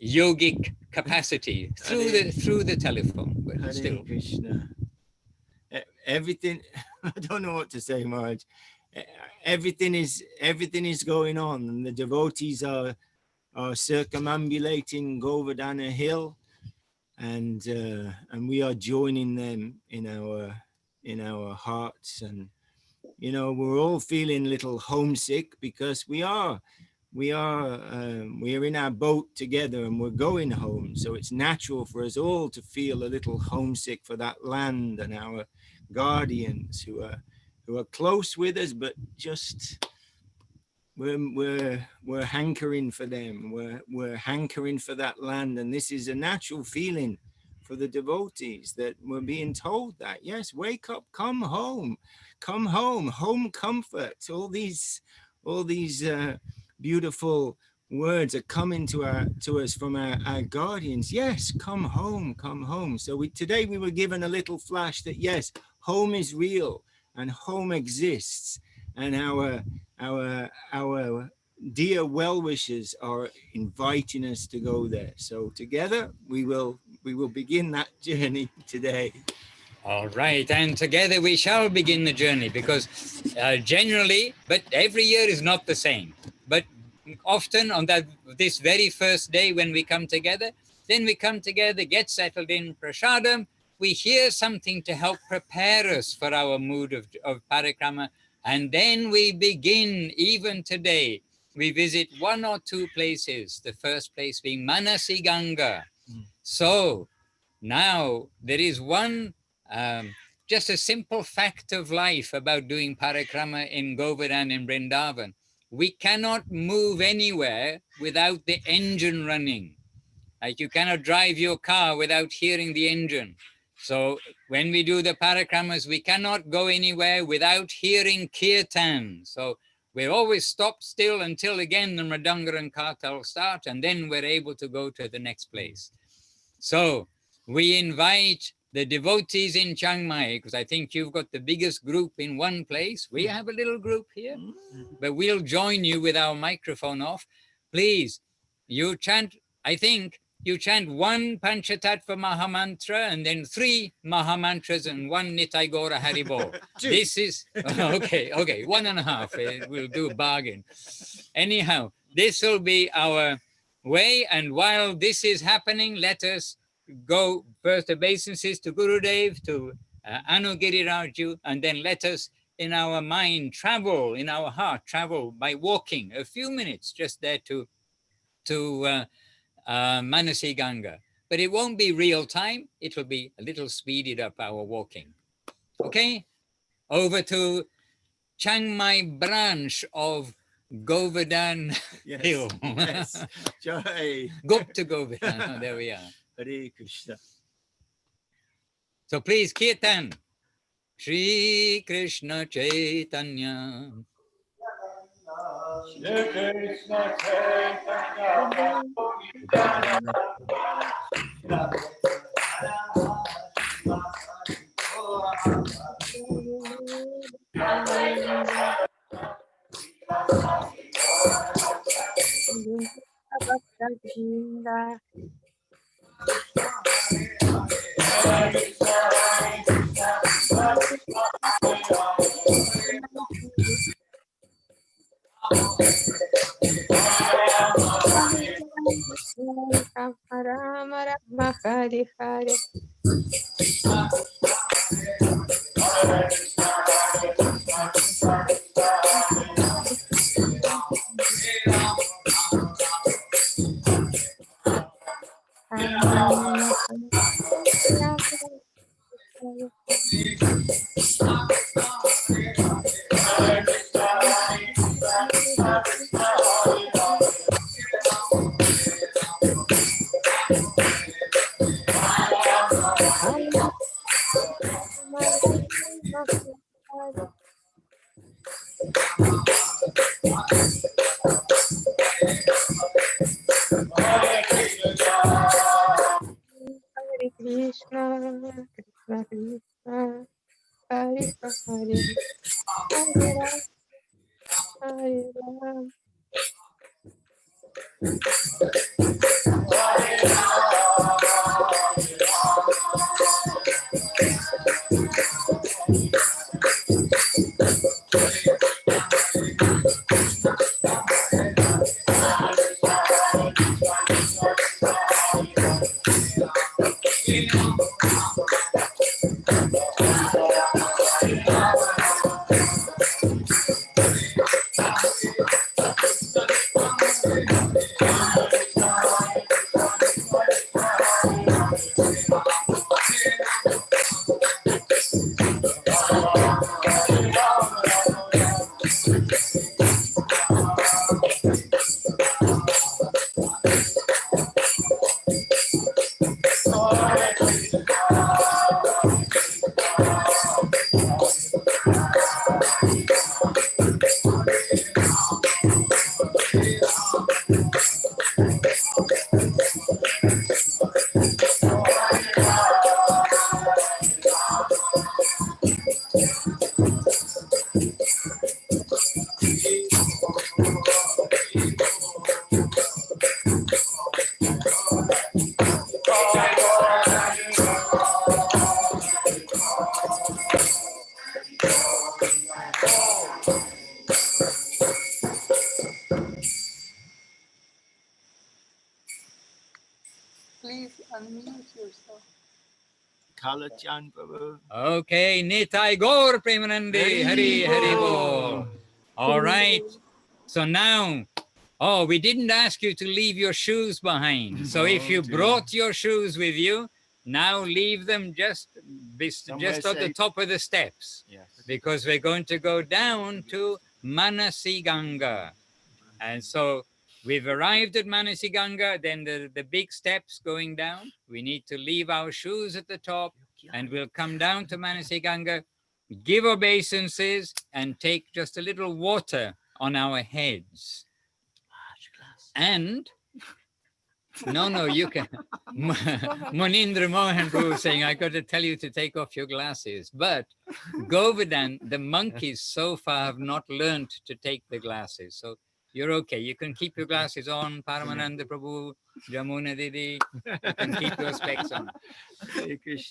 yogic capacity through the telephone. But still. Krishna. Everything, I don't know what to say, Maharaj. Everything is going on, and the devotees are circumambulating Govardhan Hill, and we are joining them in our hearts, and you know, we're all feeling a little homesick because we are in our boat together and we're going home. So it's natural for us all to feel a little homesick for that land and our guardians who are close with us, but just we're hankering for them. We're hankering for that land, and this is a natural feeling for the devotees that we're being told that, yes, wake up, come home, home comfort. All these beautiful words are coming to us from our guardians. Yes, come home. So today we were given a little flash that yes, home is real and home exists, and our dear well-wishers are inviting us to go there. So together we will begin that journey today. All right, and together we shall begin the journey, because generally, but every year is not the same. But often on this very first day when we come together, then we come together, get settled in prasadam, we hear something to help prepare us for our mood of parikrama, and then we begin. Even today, we visit one or two places, the first place being Manasi Ganga. So now there is one, just a simple fact of life about doing parikrama in Govardhan and Vrindavan. We cannot move anywhere without the engine running. Like you cannot drive your car without hearing the engine. So when we do the parikramas, we cannot go anywhere without hearing kirtan. So we're always stopped still until again the mridanga and kartal start, and then we're able to go to the next place. So we invite the devotees in Chiang Mai, because I think you've got the biggest group in one place. We have a little group here, but we'll join you with our microphone off. Please, you chant, I think, you chant one Panchatattva Mahamantra and then 3 Mahamantras and 1 Nitai Gaura Haribol. This is, okay, 1.5, we'll do a bargain. Anyhow, this will be our way, and while this is happening, let us go first obeisances to Gurudev, to Anugiriraj, and then let us in our mind travel, in our heart travel by walking a few minutes just there to Manasi Ganga. But it won't be real time. It will be a little speeded up our walking. Okay, over to Chiang Mai branch of Govardhan Hill. Yes. Joy. Gupta Govardhan. Oh, there we are. Hare Krishna. So please, Kirtan. Shri Krishna Chaitanya. Shri Krishna Chaitanya. Rama Rama Hare Hare. Krishna, Krishna Krishna, Hare Hare, Hare Ram, Hare Ram. Please unmute yourself. Kalachan Prabhu. Okay, Nitai Gaur Premanandi. Hari Hari Bol. All right. So now, oh, we didn't ask you to leave your shoes behind. So if you brought your shoes with you, now leave them just at the top of the steps. Yes. Because we're going to go down to Manasi Ganga. And so we've arrived at Manasi Ganga, then the big steps going down. We need to leave our shoes at the top and we'll come down to Manasi Ganga, give obeisances and take just a little water on our heads. And no, you can. Munindra Mohan Prabhu saying, I got to tell you to take off your glasses. But Govardhan, the monkeys so far have not learned to take the glasses. So you're okay. You can keep your glasses on, Paramananda Prabhu, Jamuna Didi. You can keep your specs on.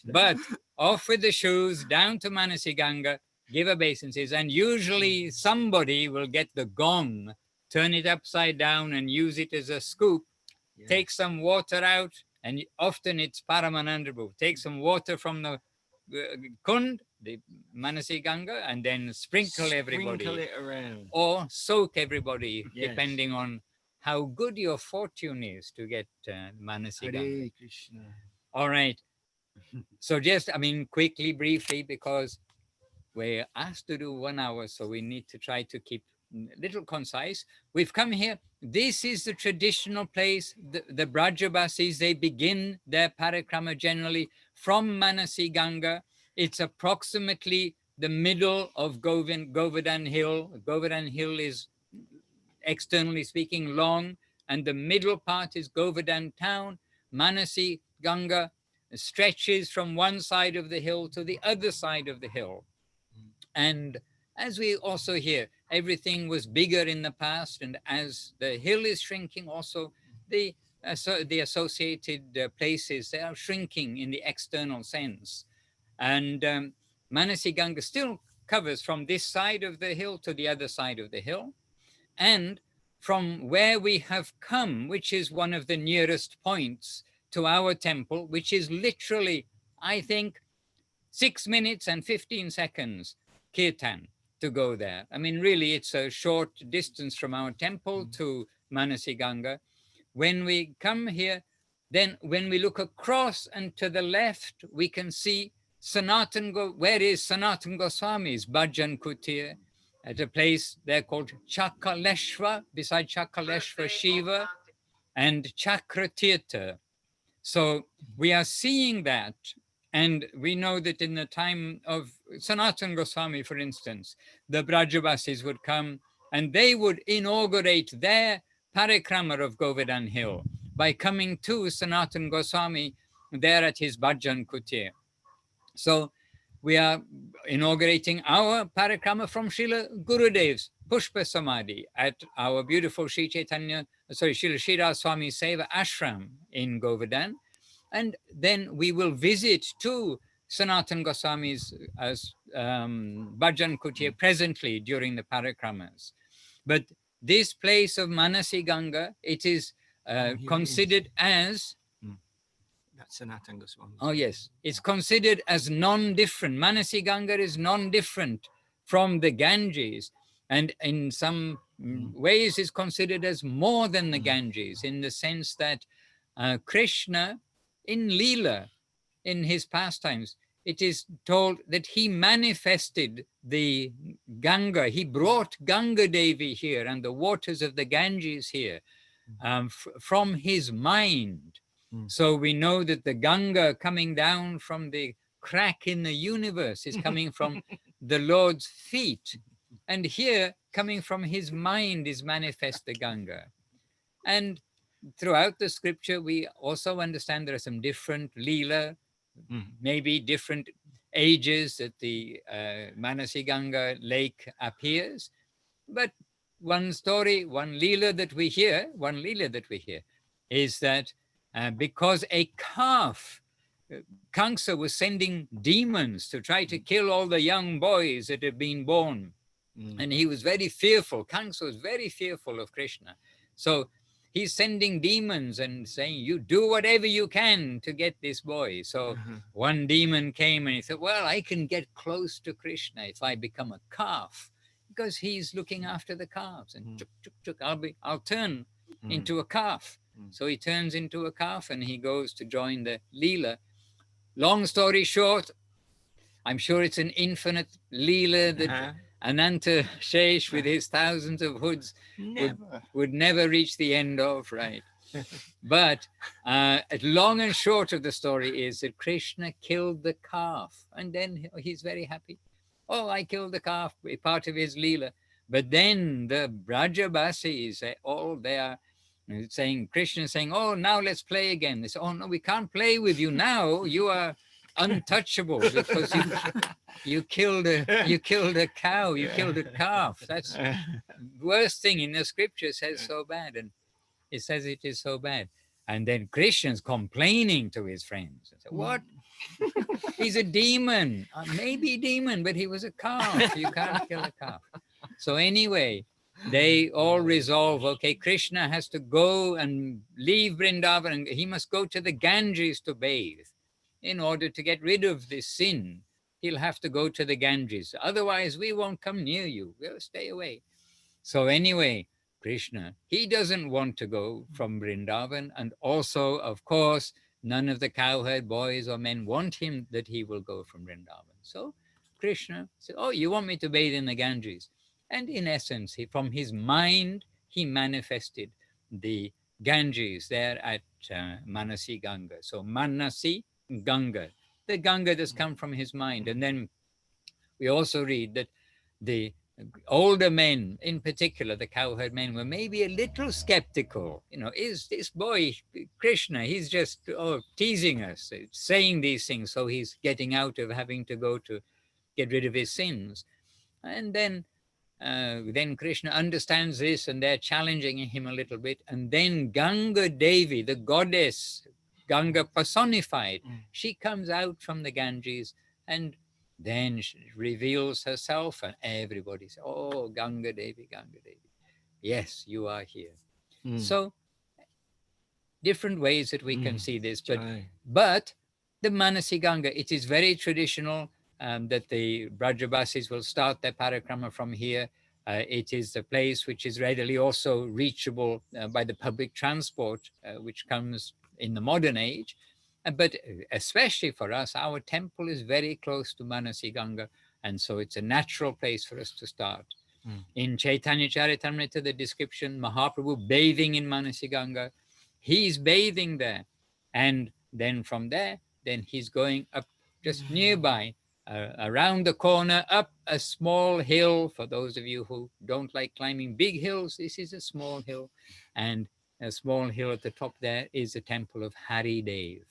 But off with the shoes, down to Manasi Ganga, give obeisances. And usually somebody will get the gong, turn it upside down and use it as a scoop. Take some water out, and often it's Paramananda Prabhu. Take some water from Kund, the Manasi Ganga, and then sprinkle everybody. Sprinkle it around. Or soak everybody, Yes. depending on how good your fortune is to get Manasi Ganga. Hare Krishna. All right. So just, I mean, quickly, briefly, because we're asked to do 1 hour, so we need to try to keep a little concise. We've come here. This is the traditional place. The Brajabasis, they begin their parikrama generally from Manasi Ganga. It's approximately the middle of Govardhan Hill. Govardhan Hill is, externally speaking, long, and the middle part is Govardhan town. Manasi Ganga stretches from one side of the hill to the other side of the hill. And as we also hear, everything was bigger in the past, and as the hill is shrinking, also the associated places, they are shrinking in the external sense. And Manasi Ganga still covers from this side of the hill to the other side of the hill. And from where we have come, which is one of the nearest points to our temple, which is literally, I think, 6 minutes and 15 seconds kirtan to go there. I mean, really, it's a short distance from our temple to Manasi Ganga. When we come here, then when we look across and to the left, we can see where is Sanatan Goswami's Bhajan Kutir, at a place there called Chakaleshwa, beside Chakaleshwa Shiva, and Chakratirtha. So we are seeing that, and we know that in the time of Sanatan Goswami, for instance, the Brajabasis would come and they would inaugurate their parikrama of Govardhan Hill by coming to Sanatan Goswami there at his Bhajan Kutir. So we are inaugurating our parikrama from Srila Gurudev's pushpa-samadhi at our beautiful Srila Shira Swami Seva Ashram in Govardhan. And then we will visit to Sanatan Goswami's Bhajan Kutir presently during the parikramas. But this place of Manasi Ganga, it is considered as... That's Sanatan Goswami. Oh, yes. It's considered as non-different. Manasi Ganga is non-different from the Ganges. And in some ways is considered as more than the Ganges, in the sense that Krishna, in Leela, in his pastimes, it is told that he manifested the Ganga. He brought Ganga Devi here and the waters of the Ganges here from his mind. So we know that the Ganga coming down from the crack in the universe is coming from the Lord's feet. And here, coming from his mind, is manifest the Ganga. And throughout the scripture, we also understand there are some different Leela, maybe different ages that the Manasi Ganga lake appears. But one story, one Leela that we hear is that because a calf, Kamsa was sending demons to try to kill all the young boys that had been born. And he was very fearful. Kamsa was very fearful of Krishna. So he's sending demons and saying, you do whatever you can to get this boy. So one demon came and he said, well, I can get close to Krishna if I become a calf, because he's looking after the calves. And I'll turn into a calf. So he turns into a calf and he goes to join the Leela. Long story short, I'm sure it's an infinite Leela that Ananta Shesh with his thousands of hoods would never reach the end of, right? But long and short of the story is that Krishna killed the calf, and then he's very happy. Oh, I killed the calf, part of his Leela. But then the Brajabasis, they are saying, Krishna is saying, oh, now let's play again. They say, oh, no, we can't play with you now. You are untouchable because you killed a cow, you killed a calf. That's the worst thing in the scripture, says so bad. And it says it is so bad. And then Krishna's complaining to his friends. Say, what? He's a demon. Maybe a demon, but he was a calf. You can't kill a calf. So anyway, they all resolve, okay, Krishna has to go and leave Vrindavan, and he must go to the Ganges to bathe. in order to get rid of this sin, he'll have to go to the Ganges. Otherwise, we won't come near you. We'll stay away. So anyway, Krishna, he doesn't want to go from Vrindavan. And also, of course, none of the cowherd boys or men want him that he will go from Vrindavan. So Krishna said, oh, you want me to bathe in the Ganges? And in essence, from his mind, he manifested the Ganges there at Manasi Ganga. So Manasi Ganga. The Ganga does come from his mind. And then we also read that the older men, in particular, the cowherd men, were maybe a little skeptical. You know, is this boy, Krishna, he's just teasing us, saying these things, so he's getting out of having to go to get rid of his sins. And then Krishna understands this, and they're challenging him a little bit. And then Ganga Devi, the goddess, Ganga personified, she comes out from the Ganges, and then she reveals herself, and everybody says, oh, Ganga Devi, Ganga Devi. Yes, you are here. So different ways that we can see this. But the Manasi Ganga, it is very traditional that the Brajabasis will start their parikrama from here. It is a place which is readily also reachable by the public transport, which comes in the modern age. But especially for us, our temple is very close to Manasi Ganga, and so it's a natural place for us to start. In Chaitanya Charitamrita, the description, Mahaprabhu bathing in Manasi Ganga, he's bathing there. And then from there, then he's going up just nearby, around the corner, up a small hill. For those of you who don't like climbing big hills, this is a small hill. And a small hill at the top there is the temple of Haridev.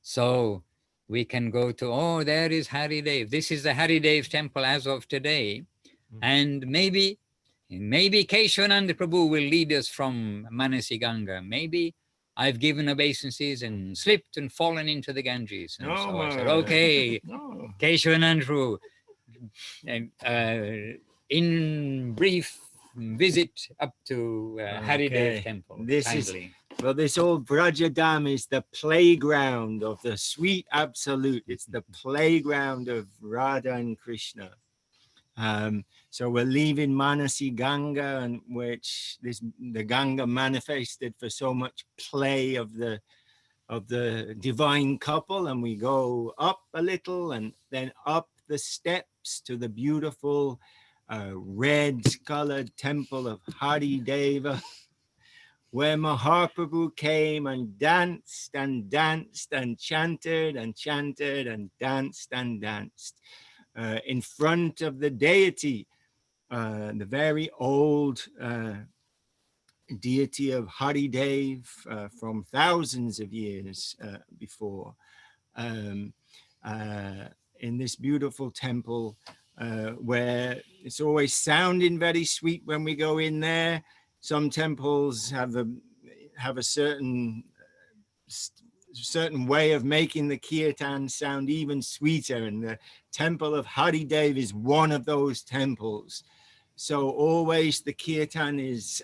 So we can go to, oh, there is Haridev. This is the Haridev temple as of today. And maybe Keshavananda Prabhu will lead us from Manasi Ganga. Maybe I've given obeisances and slipped and fallen into the Ganges. And so I said, okay, Keshavananda Prabhu, in brief, visit up to Haridev temple. This old Brajadam is the playground of the sweet absolute. It's the playground of Radha and Krishna. So we're leaving Manasi Ganga, and which the Ganga manifested for so much play of the divine couple, and we go up a little and then up the steps to the beautiful red-colored temple of Harideva, where Mahaprabhu came and danced and danced and chanted and chanted and danced in front of the deity, the very old deity of Haridev from thousands of years before, in this beautiful temple where it's always sounding very sweet when we go in there. Some temples have a certain way of making the kirtan sound even sweeter, and the temple of Haridev is one of those temples. So always the kirtan is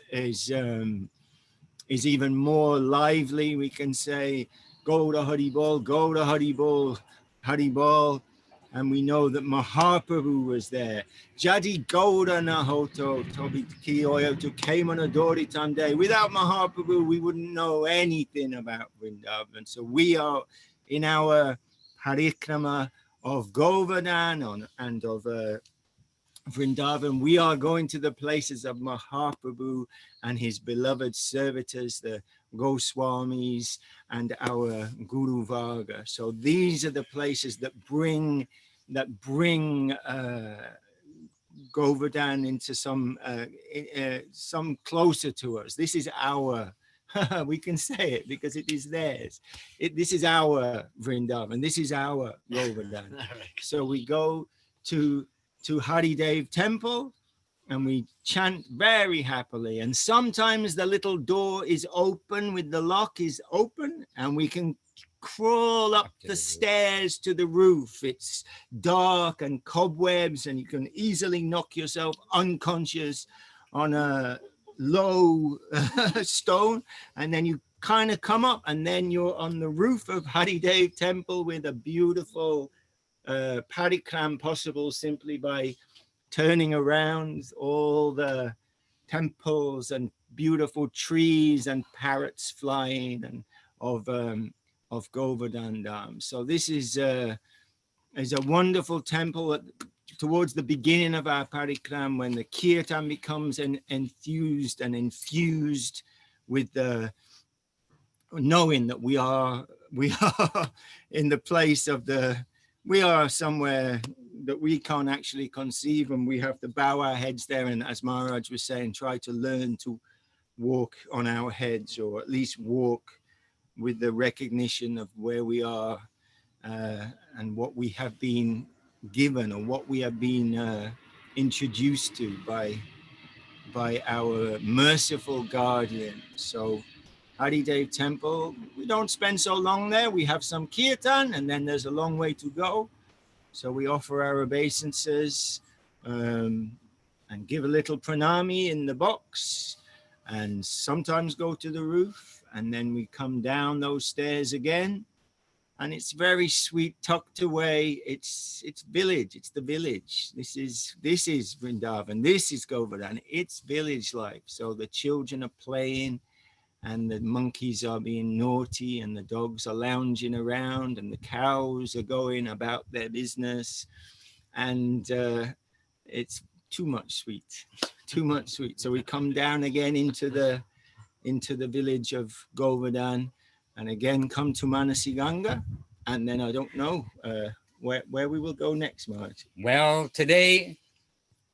even more lively. We can say, go to Haribol, go to Haribol, Haribol. And we know that Mahaprabhu was there. Jadi Gauda Nahoto Tobi Kiyoyo to Kemanadori Tande. Without Mahaprabhu, we wouldn't know anything about Vrindavan. So we are in our parikrama of Govardhan and of Vrindavan. We are going to the places of Mahaprabhu and his beloved servitors, the Goswamis and our Guru Varga. So these are the places that bring Govardhan into some closer to us. This is our, we can say it because it is theirs. This is our Vrindavan. This is our Govardhan. So we go to Haridev temple and we chant very happily. And sometimes the little door is open with the lock is open and we can crawl up the stairs to the roof. It's dark and cobwebs and you can easily knock yourself unconscious on a low stone, and then you kind of come up, and then you're on the roof of Haridev temple with a beautiful parikrama possible simply by turning around all the temples and beautiful trees and parrots flying and of Govardhan Dham. So this is a wonderful temple towards the beginning of our parikram, when the kirtan becomes enthused and infused with the knowing that we are in the place of we are somewhere that we can't actually conceive, and we have to bow our heads there, and as Maharaj was saying, try to learn to walk on our heads, or at least walk with the recognition of where we are and what we have been given, or what we have been introduced to by our merciful guardian. So Haridev temple, we don't spend so long there. We have some kirtan, and then there's a long way to go. So we offer our obeisances and give a little pranami in the box, and sometimes go to the roof, and then we come down those stairs again. And it's very sweet, tucked away. It's village. It's the village. This is Vrindavan. This is Govardhan. It's village life. So the children are playing, and the monkeys are being naughty, and the dogs are lounging around, and the cows are going about their business, and it's too much sweet, too much sweet. So we come down again into the village of Govardhan, and again come to Manasi Ganga, and then I don't know where we will go next, Maharaj. Well, today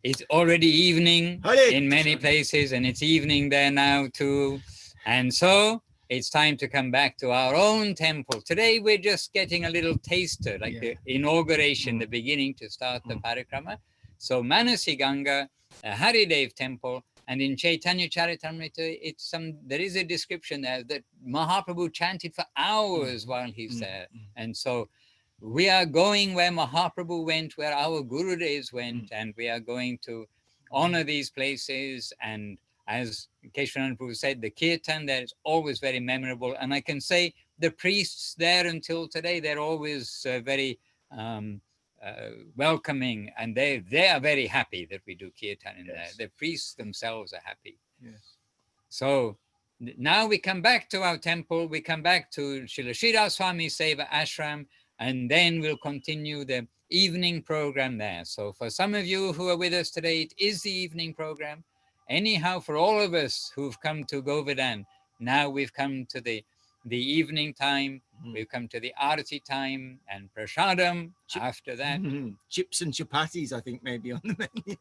it's already evening in many places, and it's evening there now too. And so it's time to come back to our own temple. Today we're just getting a little taster, like the inauguration, the beginning to start the parikrama. So Manasi Ganga, Haridev temple, and in Chaitanya Charitamrita, there is a description there that Mahaprabhu chanted for hours while he's there. And so we are going where Mahaprabhu went, where our Gurudevs went, and we are going to honor these places. And as Keshavananda Prabhu said, the kirtan there is always very memorable. And I can say the priests there until today, they're always very welcoming, and they are very happy that we do kirtan in there. The priests themselves are happy. Yes. So now we come back to our temple, we come back to Srila Sridhar Swami Seva Ashram, and then we'll continue the evening program there. So for some of you who are with us today, it is the evening program. Anyhow, for all of us who've come to Govardhan, now we've come to the evening time. We've come to the Arati time and Prasadam after that. Chips and chapatis, I think, maybe on the menu.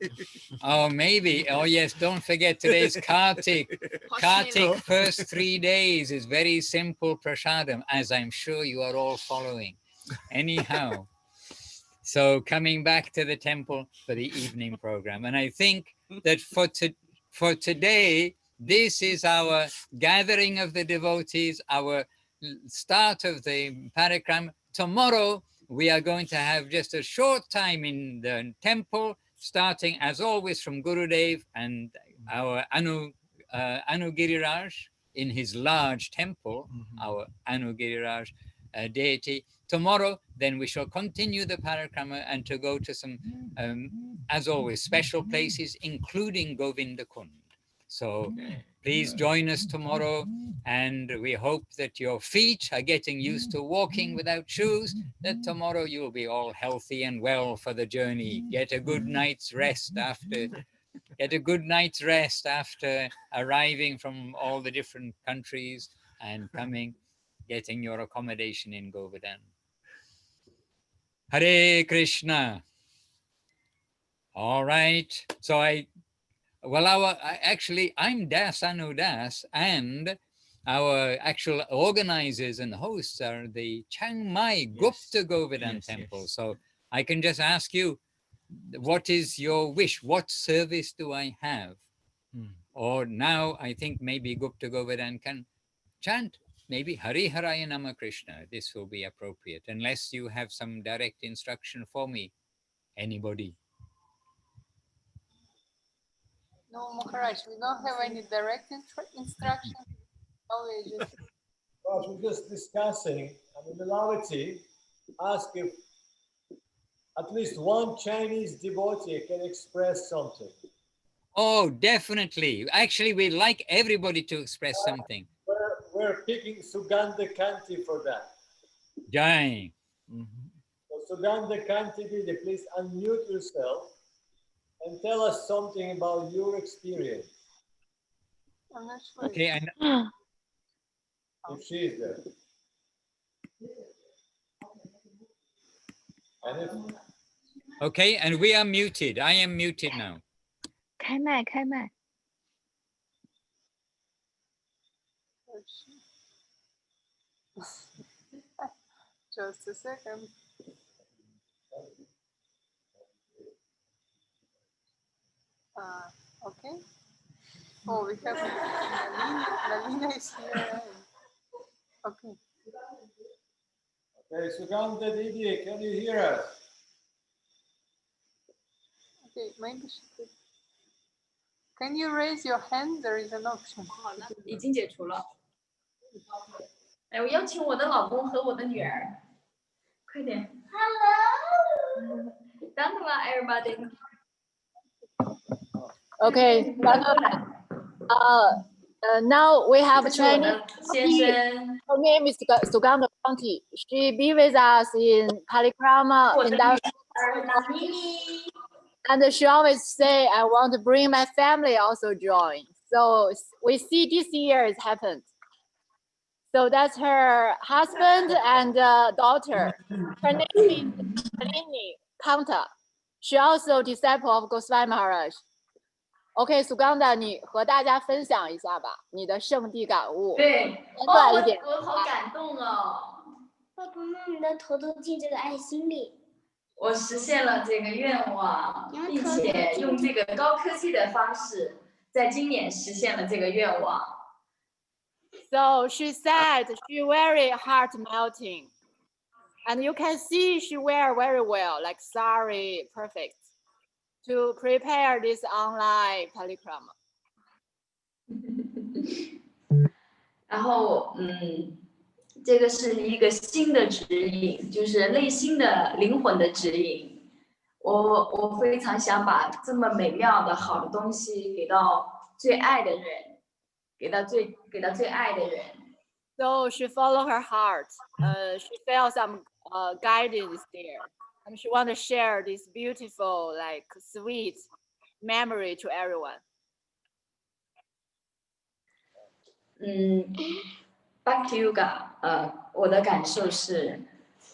Oh, maybe. Oh, yes. Don't forget, today's Kartik. Kartik, first 3 days is very simple Prasadam, as I'm sure you are all following. Anyhow, so coming back to the temple for the evening program. And I think that for today, this is our gathering of the devotees, our start of the parikram. Tomorrow, we are going to have just a short time in the temple, starting as always from Gurudev and our Anugiriraj in his large temple, our Anugiriraj deity. Tomorrow, then we shall continue the parikrama and to go to some, as always, special places, including Govinda Kund. So please join us tomorrow, and we hope that your feet are getting used to walking without shoes, that tomorrow you'll be all healthy and well for the journey. Get a good night's rest after arriving from all the different countries and getting your accommodation in Govardhan. Hare Krishna. All right. So I'm Das Anudas, and our actual organizers and hosts are the Chiang Mai Gupta Govardhan temple. So I can just ask you, what is your wish? What service do I have? Or now I think maybe Gupta Govardhan can chant maybe Hari Haraya Nama Krishna. This will be appropriate, unless you have some direct instruction for me. Anybody? No, Maharaj, we don't have any direct instruction. Always just we're just discussing, Milavati asked if at least one Chinese devotee can express something. Oh, definitely. Actually, we'd like everybody to express something. We're picking Sugandha Kanti for that. Jai. So Sugandha Kanti, please unmute yourself and tell us something about your experience. I'm not sure. Okay, and if she is there. And if, okay, and we are muted. I am muted now. 开麦，开麦。 Just a second. Okay. Oh, we have Nalina is here. Okay. okay, Sugandha Didi, can you hear us? Okay, maybe she could. Can you raise your hand? There is an option. 好了，已经解除了。哎，我邀请我的老公和我的女儿，快点。Hello. Everybody. Okay. Now we have Chinese. 先生。 Her name is Sugandha Kanti. She be with us in parikrama and she always say, "I want to bring my family also join." So we see this year it happened. So that's her husband and daughter. Her name is Nalini Kanta. She also disciple of Goswami Maharaj. OK, Sugandha, 你和大家分享一下吧，你的圣地感悟。对，短一点。我好感动哦。爸爸妈妈，你的头都进这个爱心里。我实现了这个愿望，并且用这个高科技的方式，在今年实现了这个愿望。So she said she very heart melting, and you can see she wear very well, like sari, perfect, to prepare this online parikrama. 然后，这个是一个新的指引，就是内心的灵魂的指引。我非常想把这么美妙的好的东西给到最爱的人，给到最爱的人。So she followed her heart. She felt some guidance there, and she want to share this beautiful, like sweet memory to everyone. Bhakti Yoga，我的感受是，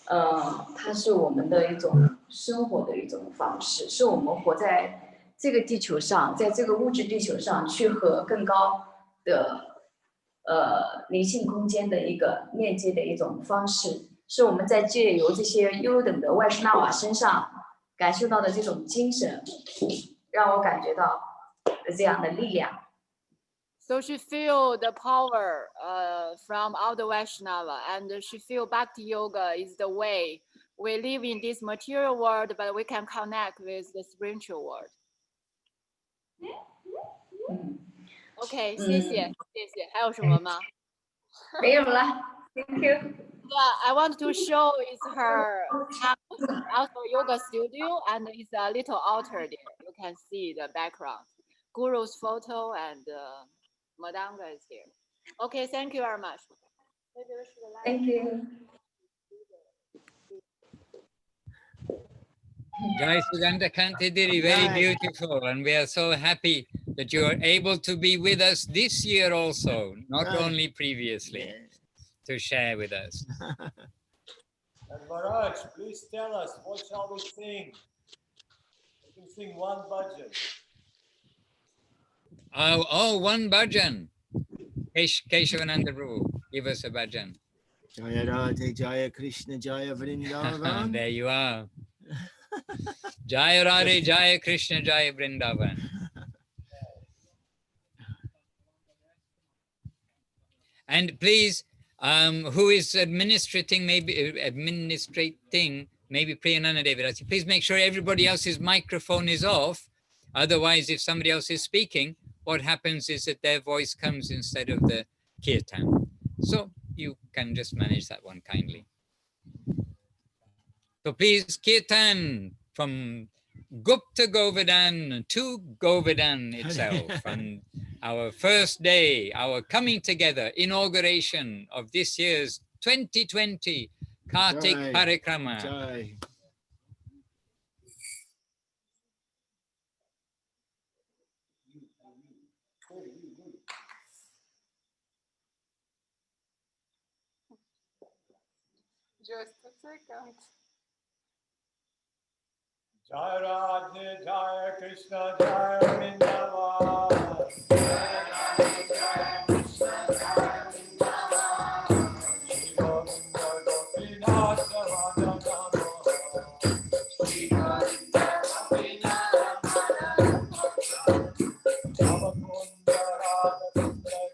它是我们的一种生活的一种方式，是我们活在这个地球上，在这个物质地球上去和更高的灵性空间的一个链接的一种方式，是我们在借由这些优等的外士那瓦身上感受到的这种精神，让我感觉到这样的力量。So she feel the power from all the Vaishnava, and she feel Bhakti Yoga is the way we live in this material world, but we can connect with the spiritual world. OK， 谢谢。还有什么吗？没有了 ，Thank you. Yeah, I want to show is her house, also yoga studio, and it's a little altar there. You can see the background, Guru's photo, and Madanga is here. OK, thank you very much. Thank you. Jai Sugandha Kanti Diri, very beautiful, and we are so happy that you are able to be with us this year also, not only previously, to share with us. And Maharaj, please tell us, what shall we sing? We can sing one bhajan. Oh, one bhajan. Keshavananda Prabhu, give us a bhajan. Jaya Radhe, Jaya Krishna, Jaya Vrindavan. There you are. Jaya Radhe, Jaya Krishna, Jaya Vrindavan. And please, who is administrating, maybe Priyananda Devirasi, please make sure everybody else's microphone is off. Otherwise, if somebody else is speaking, what happens is that their voice comes instead of the kirtan. So you can just manage that one kindly. So please, Kirtan from Gupta Govardhan to Govardhan itself, and our first day, our coming together, inauguration of this year's 2020 Kartik parikrama. Jai. Just a second. Jai Radhe, Jai Krishna, Jai Vrindavan. Jai Radhe, Jai Krishna, Jai Vrindavan. Shri Govinda Gopinath Madhusudan. Shri Govinda Gopinath Madhusudan. Navakunda Radha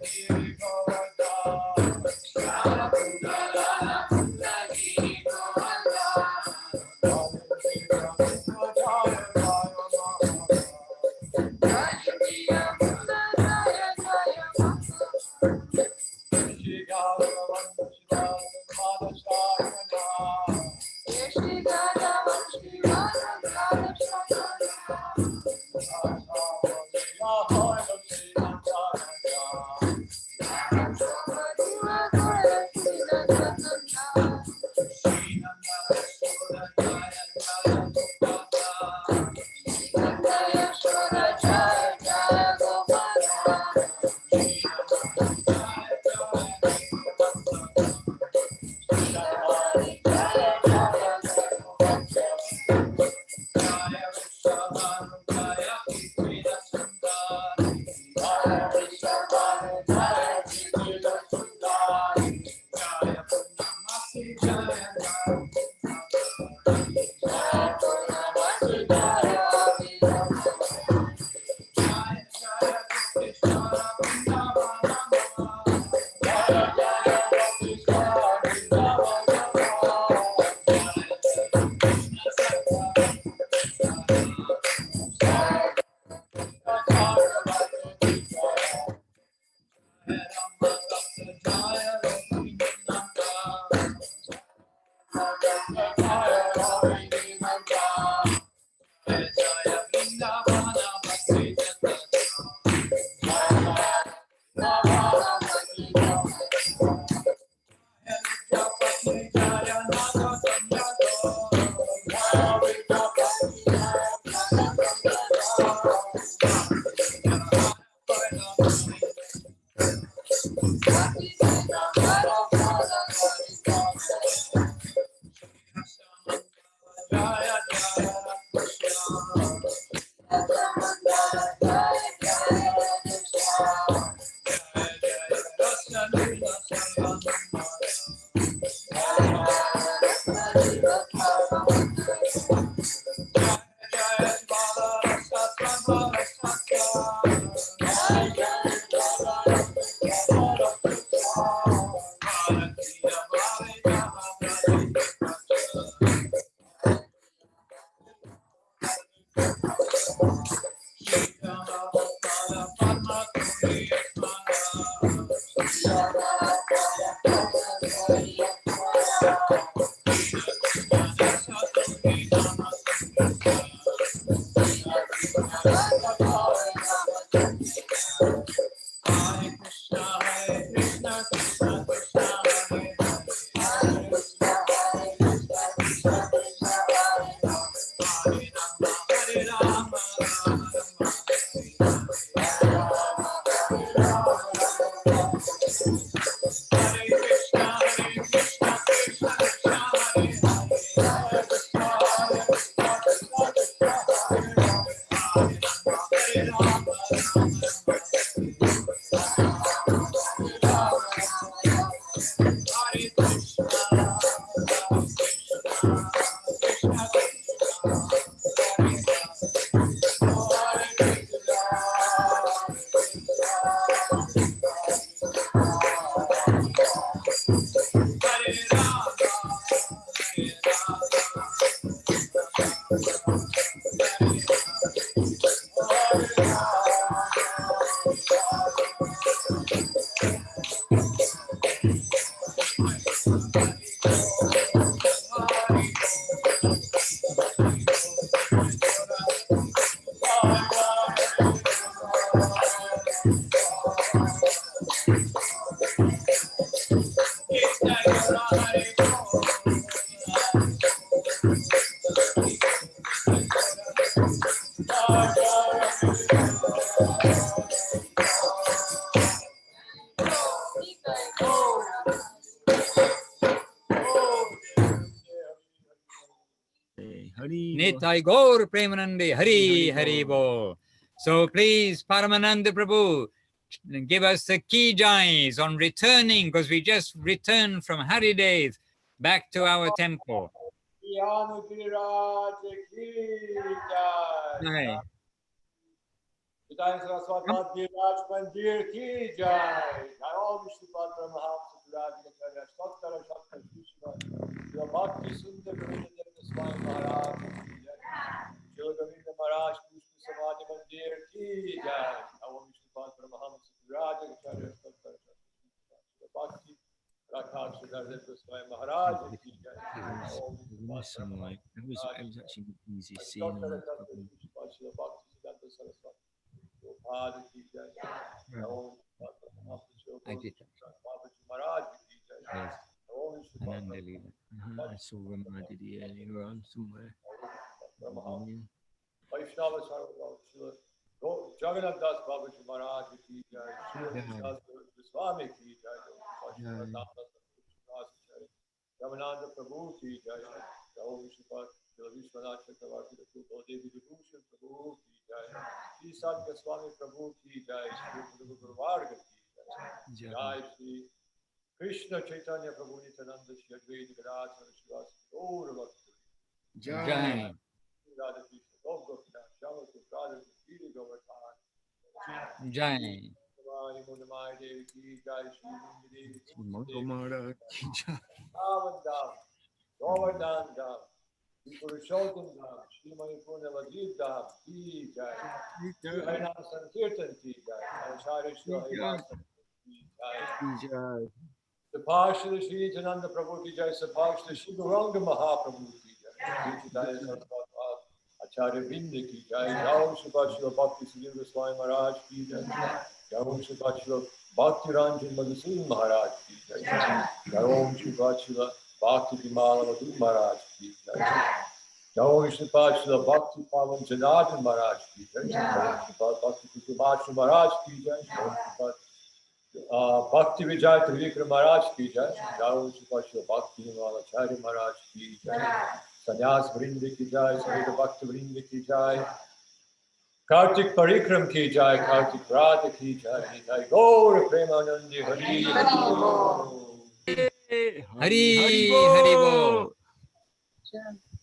Giri Govardhan. Navakunda Radha Giri Govardhan. Nitai Gaur Premanande Hari Hari Bol. So please, Paramananda Prabhu, give us the key jais on returning, because we just returned from Haridev back to our temple. Anugiriraj ki jai. Madhusudan Mandir ki jai. Om Shubhadra Mahamsudraja Stottara Shakta Krishna. Srila Bhakti Sundar Govinda Maharaja ki jai. Srila Govinda Maharaja pushpa-samadhi Mandir ki jai. Om Shubhadra Mahamsudraja Stottara Shakta Krishna. Srila Bhakti Maharaj ki jai. Sunlight. It was actually easy seeing them. I did. Yes. Ananda Leela. I saw Ramadidi earlier on somewhere. Vaishnavas Jagannath Das Babaji Maharaj ki jai. Srila Swami ki jai. Keshavananda Prabhu ki jai. Om Shubhat Vishwanath Chakravarti Devi Vibhushan Prabhu ki jai. Sri Sadhya Swami Prabhu ki jai. Sri Guru Varga ki jai. Jai Sri Krishna Chaitanya Prabhu Nityananda Shri Advaita Gadadhara Srivastava Gaura Bhakti. Jai. Radha Krishna Govardhan Shama Prabhu Sri Govardhan. Jai. Munamai Devi ki jai. Sri Mangamara ki jai. Govardhan Dham, Purushottam Dham, Shri Manipurna Vadib Dham, ki jai. Shri Harinam Sankirtan ki jai. Acharya Shri Harivasa ki jai. Sapashta Shri Jananda Prabhu ki jai. Sapashta Shri Gauranga Mahaprabhu ki jai. Acharya Vrinda ki jai. Jai Shri Bhakti Sudhir Goswami Maharaj ki jai. Jai Shri Bhakti Ranjan Madhusudan Maharaj ki jai. Jai Shri Bhakti Vimala Madhu Maharaj ki jai. Jai Shri Bhakti Pavan Janardhan Maharaj ki jai. Jai Shri Bhakti Kusumacha Maharaj ki jai. Bhakti Vijay Trivikram Maharaj ki jai. Jai Shri Bhakti Vimala Acharya Maharaj ki jai. Sannyas Vrinda ki jai. Sarita Bhakti Vrinda ki jai. Kartik Parikram ki jai. Kartik Radha ki jai. Jai Gaur Premanandi Hari Hari Hari Bol.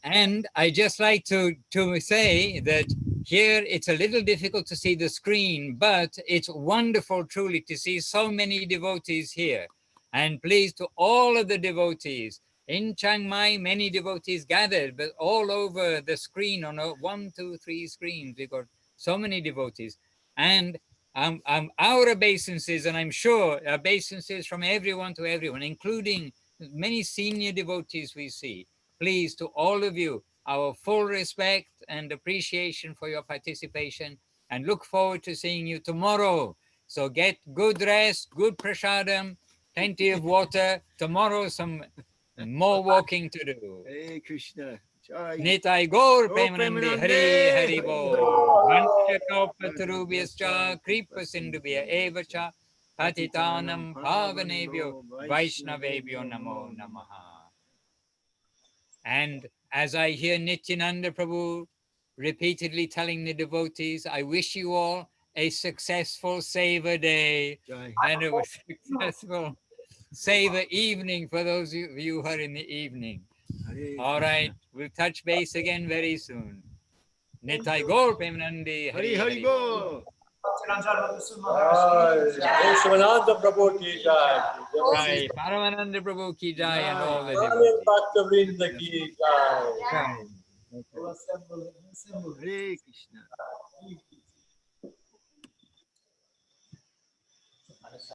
And I just like to say that here it's a little difficult to see the screen, but it's wonderful truly to see so many devotees here. And please, to all of the devotees in Chiang Mai, many devotees gathered, but all over the screen on 1, 2, 3 screens, we've got so many devotees. And our obeisances, and I'm sure obeisances from everyone to everyone, including many senior devotees we see. Please, to all of you, our full respect and appreciation for your participation, and look forward to seeing you tomorrow. So get good rest, good prasadam, plenty of water. Tomorrow, some more walking to do. Hey Krishna. Jai. Nitai Gaur Premanande Hari Hari Bol. Vanchakalpatarubhyascha Kripa Sindhubhya Evacha Patitanam Pavanebhyo Vaishnavebhyo Namo Namaha. And as I hear Nityananda Prabhu repeatedly telling the devotees, I wish you all a successful Seva day and a successful Seva evening for those of you who are in the evening. All right, we'll touch base again very soon. Nitai Gaur Premanande Hari Hari Bol. Keshavananda Prabhu ki jai. Jai Paramananda Prabhu ki jai and all the Bhakti Vrinda ki jai. Hare Krishna.